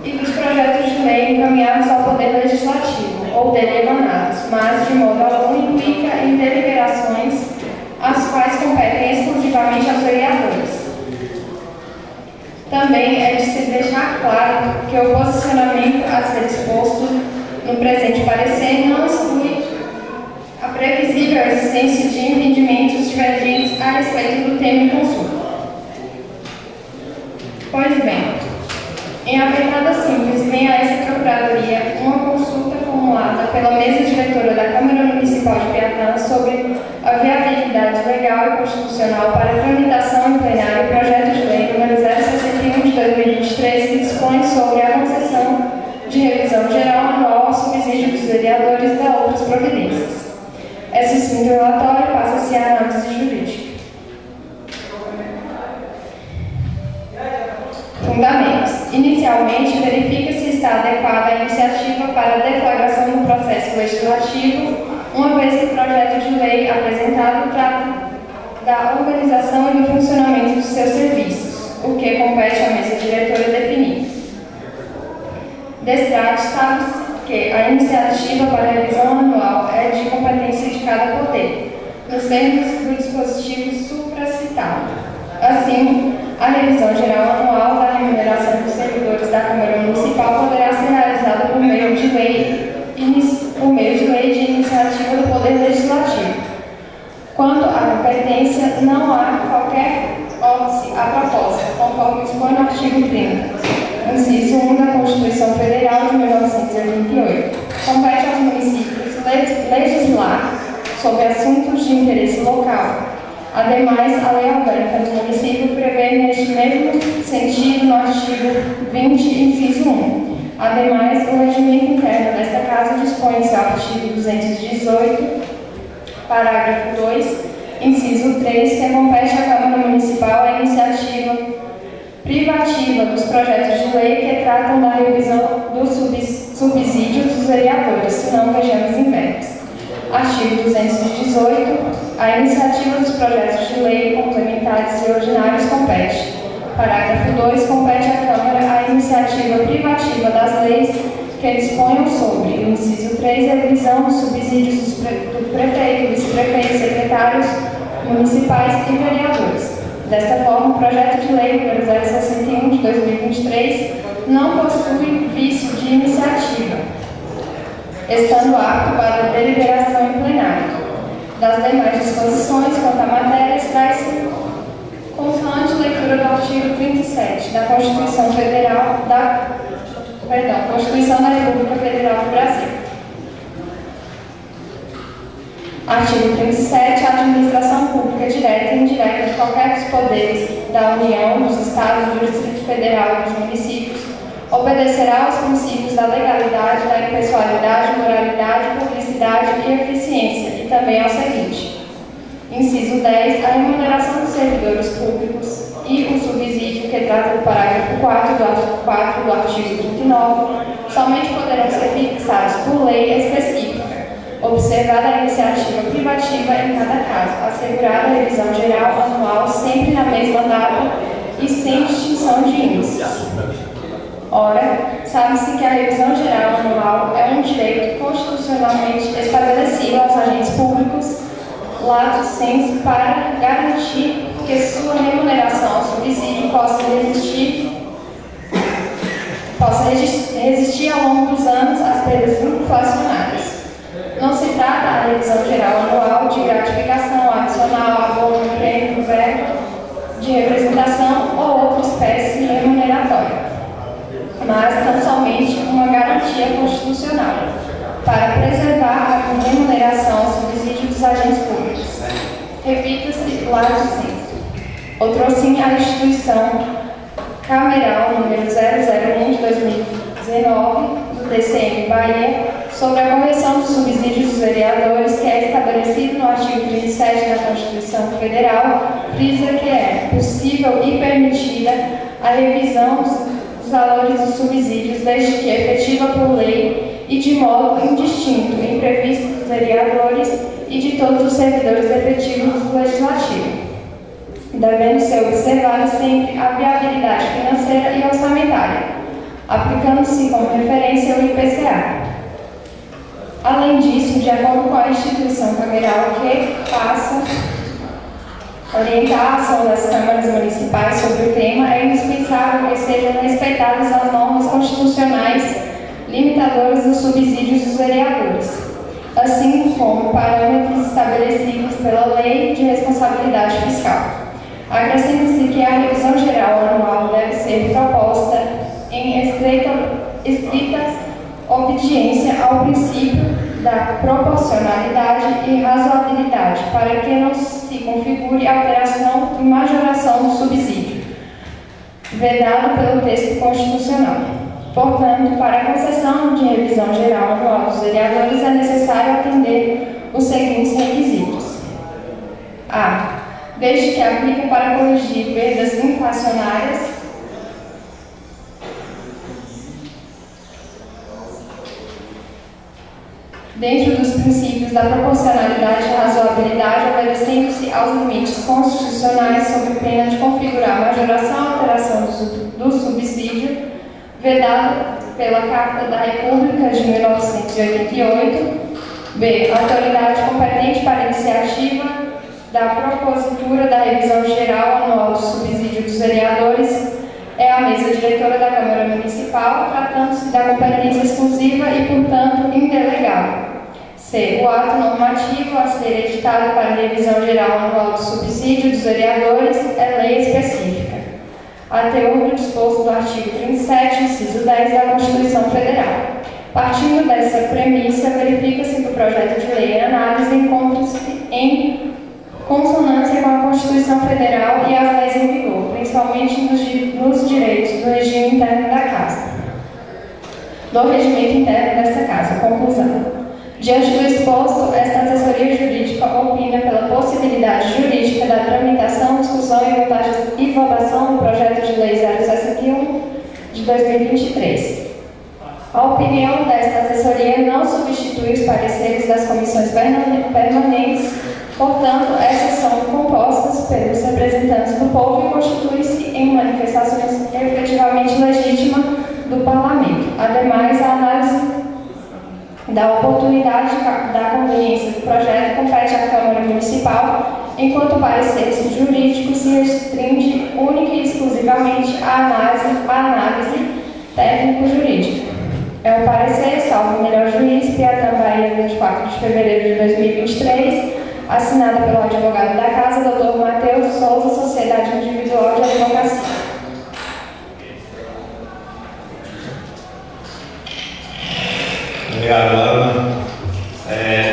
e dos projetos de lei encaminhados ao Poder Legislativo ou dele emanados, mas de modo algum implica em deliberações as quais competem exclusivamente aos vereadores. Também é de se deixar claro que o posicionamento a ser exposto no presente parecer não exclui a previsível existência de entendimentos divergentes a respeito do tema em consulta. Pois bem, em apertada simples, vem a essa Procuradoria uma consulta formulada pela mesa diretora da Câmara Municipal de Piatã sobre a viabilidade legal e constitucional para tramitação em plenário o projeto de lei número 061 de 2023, que dispõe sobre a concessão de revisão geral anual ao subsídio dos vereadores e da outras providências. Esse sucinto relatório passa-se a Presencialmente, verifica se está adequada a iniciativa para a deflagração do processo legislativo, uma vez que o projeto de lei apresentado trata da organização e do funcionamento dos seus serviços, o que compete à mesa diretora definir. Destaque, sabe-se que a iniciativa para a revisão anual é de competência de cada poder, nos termos do dispositivo supracitado. Assim, a revisão geral anual da remuneração dos servidores da Câmara Municipal poderá ser realizada por meio de lei de iniciativa do Poder Legislativo. Quanto à competência, não há qualquer óbice à proposta, conforme expõe no artigo 30, inciso 1 da Constituição Federal de 1988. Compete aos municípios legislar sobre assuntos de interesse local. Ademais, a Lei Orgânica do Município prevê neste mesmo sentido no artigo 20, inciso 1. Ademais, o regimento interno desta Casa dispõe em seu artigo 218, parágrafo 2, inciso 3, que compete à Câmara Municipal a iniciativa privativa dos projetos de lei que tratam da revisão dos subsídios dos vereadores, se não vejamos em verbos. Artigo 218. A iniciativa dos projetos de lei complementares e ordinários compete. Parágrafo 2. Compete à Câmara a iniciativa privativa das leis que disponham sobre. Inciso 3. A revisão dos subsídios do prefeito, vice-prefeito, secretários municipais e vereadores. Desta forma, o projeto de lei número 061 de 2023 não possui vício de iniciativa, estando apto para deliberação em plenário. Das demais disposições quanto à matéria, extrai-se constante leitura do artigo 37 da Constituição Constituição da República Federal do Brasil. Artigo 37. A administração pública direta e indireta de qualquer dos poderes da União, dos Estados, do Distrito Federal e dos municípios obedecerá aos princípios da legalidade, da impessoalidade, moralidade, publicidade e eficiência, e também ao seguinte. Inciso 10. A remuneração dos servidores públicos e o subsídio que trata do parágrafo 4 do artigo 39 somente poderão ser fixados por lei específica, observada a iniciativa privativa em cada caso, assegurada a revisão geral anual sempre na mesma data e sem distinção de índices. Ora, sabe-se que a revisão geral anual é um direito constitucionalmente estabelecido aos agentes públicos, lato sensu, para garantir que sua remuneração ao subsídio possa resistir ao longo dos anos às perdas inflacionárias. Não se trata a revisão geral anual de gratificação adicional, abono, prêmio, verbo de representação ou outra espécie remuneratória, mas tão somente uma garantia constitucional para preservar a remuneração ao subsídio dos agentes públicos. Repita-se lato sensu. Outrossim, a instituição cameral número 001 de 2019 do TCM Bahia sobre a correção dos subsídios dos vereadores, que é estabelecido no artigo 37 da Constituição Federal, frisa que é possível e permitida a revisão dos valores dos subsídios, desde que efetiva por lei e de modo indistinto, em previsto dos vereadores e de todos os servidores efetivos do Legislativo, devendo ser observada sempre a viabilidade financeira e orçamentária, aplicando-se como referência o IPCA. Além disso, de acordo com a instituição cameral que passa a orientar a ação das câmaras municipais sobre o tema, é indispensável que sejam respeitadas as normas constitucionais limitadoras dos subsídios dos vereadores, assim como parâmetros estabelecidos pela Lei de Responsabilidade Fiscal. Acrescenta-se que a revisão geral anual deve ser proposta em estrita obediência ao princípio da proporcionalidade e razoabilidade, para que não se configure alteração e majoração do subsídio, vedado pelo texto constitucional. Portanto, para a concessão de revisão geral anual dos vereadores é necessário atender os seguintes requisitos. A. Desde que aplique para corrigir perdas inflacionárias dentro dos princípios da proporcionalidade e razoabilidade, obedecendo-se aos limites constitucionais sob pena de configurar majoração ou alteração do subsídio, vedado pela Carta da República de 1988, b. Autoridade competente para iniciativa da propositura da revisão geral anual do subsídio dos vereadores é a mesa diretora da Câmara Municipal, tratando-se da competência exclusiva e, portanto, indelegável. C. O ato normativo a ser editado para a revisão geral anual do subsídio dos vereadores é lei específica, a teor do disposto do artigo 37, inciso 10 da Constituição Federal. Partindo dessa premissa, verifica-se que o projeto de lei em análise encontra-se em consonância com a Constituição Federal e as leis em vigor, principalmente nos direitos do regime interno da Casa, do regimento interno desta Casa. Conclusão. Diante do exposto, esta assessoria jurídica opina pela possibilidade jurídica da tramitação, discussão e votação do projeto de lei 061 de 2023. A opinião desta assessoria não substitui os pareceres das comissões permanentes, portanto, essas são compostas pelos representantes do povo e constituem-se em manifestações efetivamente legítimas do Parlamento. Ademais, a análise da oportunidade da conveniência do projeto compete à Câmara Municipal, enquanto o parecer jurídico se restringe única e exclusivamente à análise técnico-jurídica. É o parecer, salvo o melhor juiz, Piatã, Bahia, 24 de fevereiro de 2023, assinada pelo advogado da Casa, Dr. Matheus Souza, Sociedade Individual de Advocacia.
Obrigado, Ana.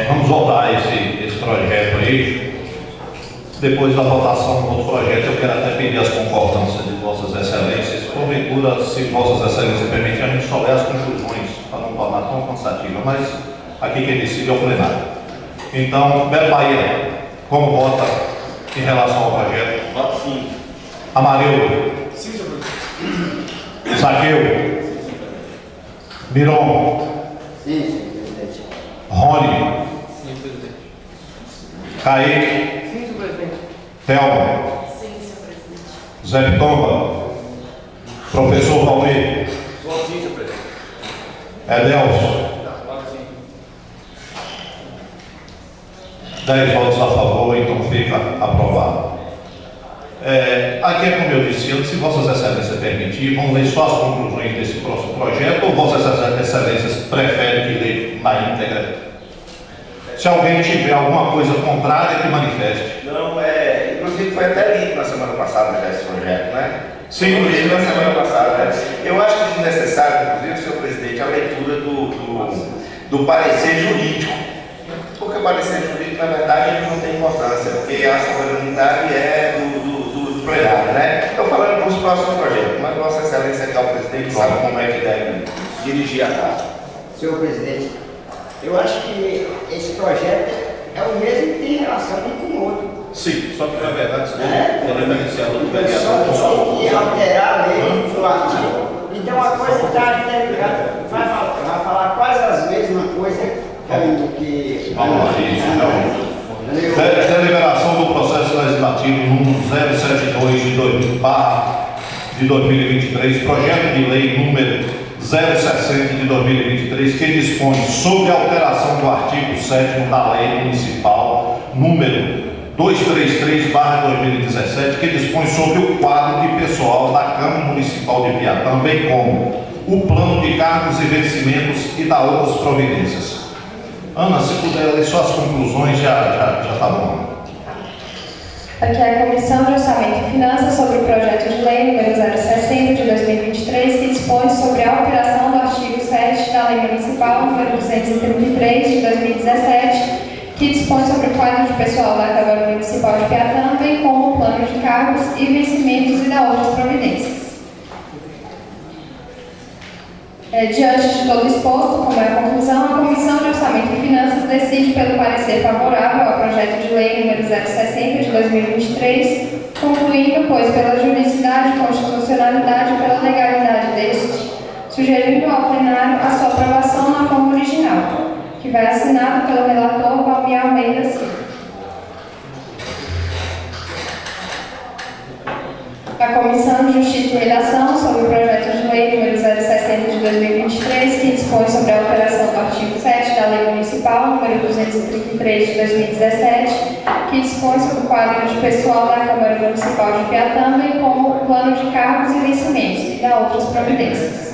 Vamos voltar a esse projeto aí. Depois da votação do outro projeto, eu quero até pedir as concordâncias de Vossas Excelências. Porventura, se Vossas Excelências permitirem, a gente souber as conclusões, para não tornar tão cansativa, mas aqui quem decide é o plenário. Então, Beto Bahia, como vota em relação ao projeto?
Voto sim.
Amarildo?
Sim, senhor presidente.
Zaqueu? Miron?
Sim, senhor presidente.
Rony?
Sim, presidente.
Kaique?
Sim, senhor presidente.
Thelma?
Sim, senhor presidente.
Zé Pitomba? Professor Valmir?
Voto sim, senhor presidente.
Edelso?
Voto sim.
10 votos a favor, então fica aprovado. Aqui é como eu disse antes, se Vossas Excelências permitir, vamos ler só as conclusões desse próximo projeto, ou Vossas Excelências preferem que leia na íntegra? Se alguém tiver alguma coisa contrária, que manifeste.
Não, inclusive foi até lido na semana passada já esse projeto, né?
Sim,
foi lido na semana passada. Né? Eu acho que é desnecessário, inclusive, senhor presidente, a leitura do parecer jurídico. Porque o parecer jurídico, na verdade, ele não tem importância, porque a soberanidade é do plenário, né? Estou falando para os próximos projetos, mas Vossa Excelência, que é o presidente, sabe como é que deve dirigir a casa.
Senhor presidente, eu acho que esse projeto é o mesmo que tem relação um com o outro.
Sim, só que na verdade,
Só tem que alterar a lei do artigo. Então a coisa está interligada. Vai falar quase as mesmas coisas que.
Vamos lá, isso. Deliberação do processo legislativo número 072 de 2023, projeto de lei número 060 de 2023, que dispõe sobre a alteração do artigo 7º da Lei Municipal número 233/2017, que dispõe sobre o quadro de pessoal da Câmara Municipal de Piatã, bem como o plano de cargos e vencimentos e da outras providências. Ana, se puder ler só as conclusões, já está bom.
Aqui é a Comissão de Orçamento e Finanças sobre o projeto de lei número 060 de 2023, que dispõe sobre a alteração do artigo 7 da Lei Municipal número 233 de 2017, que dispõe sobre o quadro de pessoal da Câmara Municipal de Piatã, bem como o plano de cargos e vencimentos e da outras providências. Diante de todo exposto, como é a conclusão, a Comissão de Orçamento e Finanças decide pelo parecer favorável ao projeto de lei número 060 de 2023, concluindo, pois, pela juridicidade, constitucionalidade e pela legalidade deste, sugerindo ao plenário a sua aprovação na forma original. que vai assinado pelo relator Valmir Almeida Silva. A Comissão de Justiça e Redação sobre o projeto de lei número 060 de 2023, que dispõe sobre a alteração do artigo 7 da Lei Municipal número 233 de 2017, que dispõe sobre o quadro de pessoal da Câmara Municipal de Piatã, bem como o plano de cargos e vencimentos e da outras providências.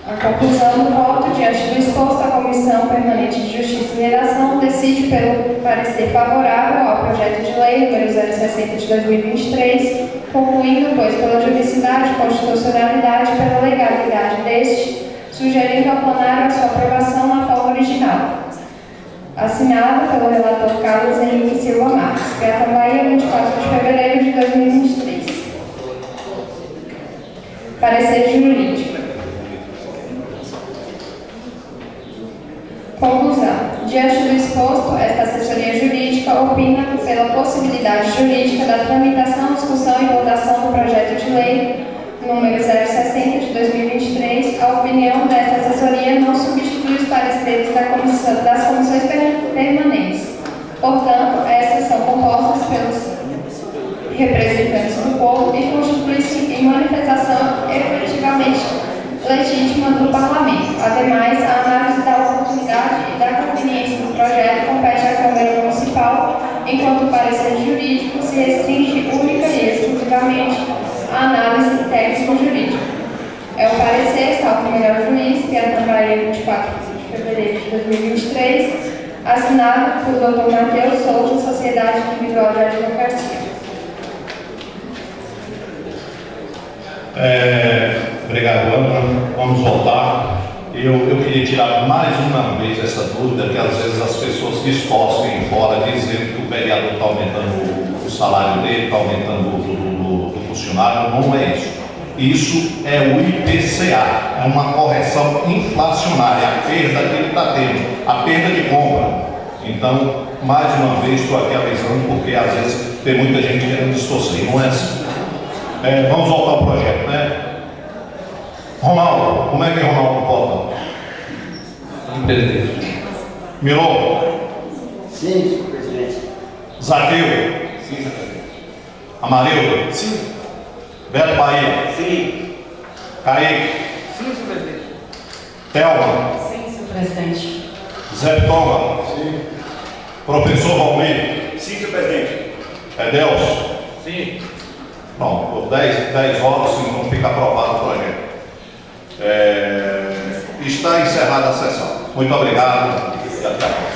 A conclusão do voto, diante do exposto, a Comissão Permanente de Justiça e Redação decide pelo parecer favorável ao projeto de lei número 060 de 2023, concluindo, pois, pela juridicidade, constitucionalidade e pela legalidade deste, sugerindo ao plenário a sua aprovação na forma original. Assinado pelo relator Carlos Henrique Silva Marques, Piatã, Bahia, 24 de fevereiro de 2023. Parecer jurídico. Conclusão. Diante do exposto, esta assessoria jurídica opina pela possibilidade jurídica da tramitação, discussão e votação do projeto de lei número 060 de 2023. A opinião desta assessoria não substitui os pareceres das comissões permanentes. Portanto, estas são compostas pelos representantes do povo e constituem-se em manifestação efetivamente legítima do Parlamento. Ademais, a análise da oportunidade e da conveniência do projeto compete à Câmara Municipal, enquanto o parecer jurídico se restringe única e exclusivamente à análise técnico-jurídica. É o parecer, salvo o melhor juiz, Piatã, Bahia, 24 de fevereiro de 2023, assinado por Dr. Matheus Souza, Sociedade Individual de Advocacia.
Obrigado, Ana. Vamos voltar. Eu queria tirar mais uma vez essa dúvida, que às vezes as pessoas distorcem fora, dizendo que o vereador está aumentando o salário dele, está aumentando do funcionário. Não é isso. Isso é o IPCA, é uma correção inflacionária, a perda que ele está tendo, a perda de compra. Então, mais uma vez, estou aqui avisando, porque às vezes tem muita gente querendo distorcer, não é assim. Vamos voltar ao projeto, né? Ronaldo, como é que Ronaldo vota?
Presidente.
Milon?
Sim, senhor presidente.
Zaqueu?
Sim, senhor presidente.
Amarildo?
Sim.
Beto Bahia?
Sim.
Kaique?
Sim, senhor presidente.
Thelma?
Sim, senhor presidente.
Zé Tonga?
Sim.
Professor Valmir?
Sim, senhor presidente.
Edelso?
Sim.
Pronto, por 10 votos, então fica aprovado o projeto. Está encerrada a sessão. Muito obrigado e até a próxima.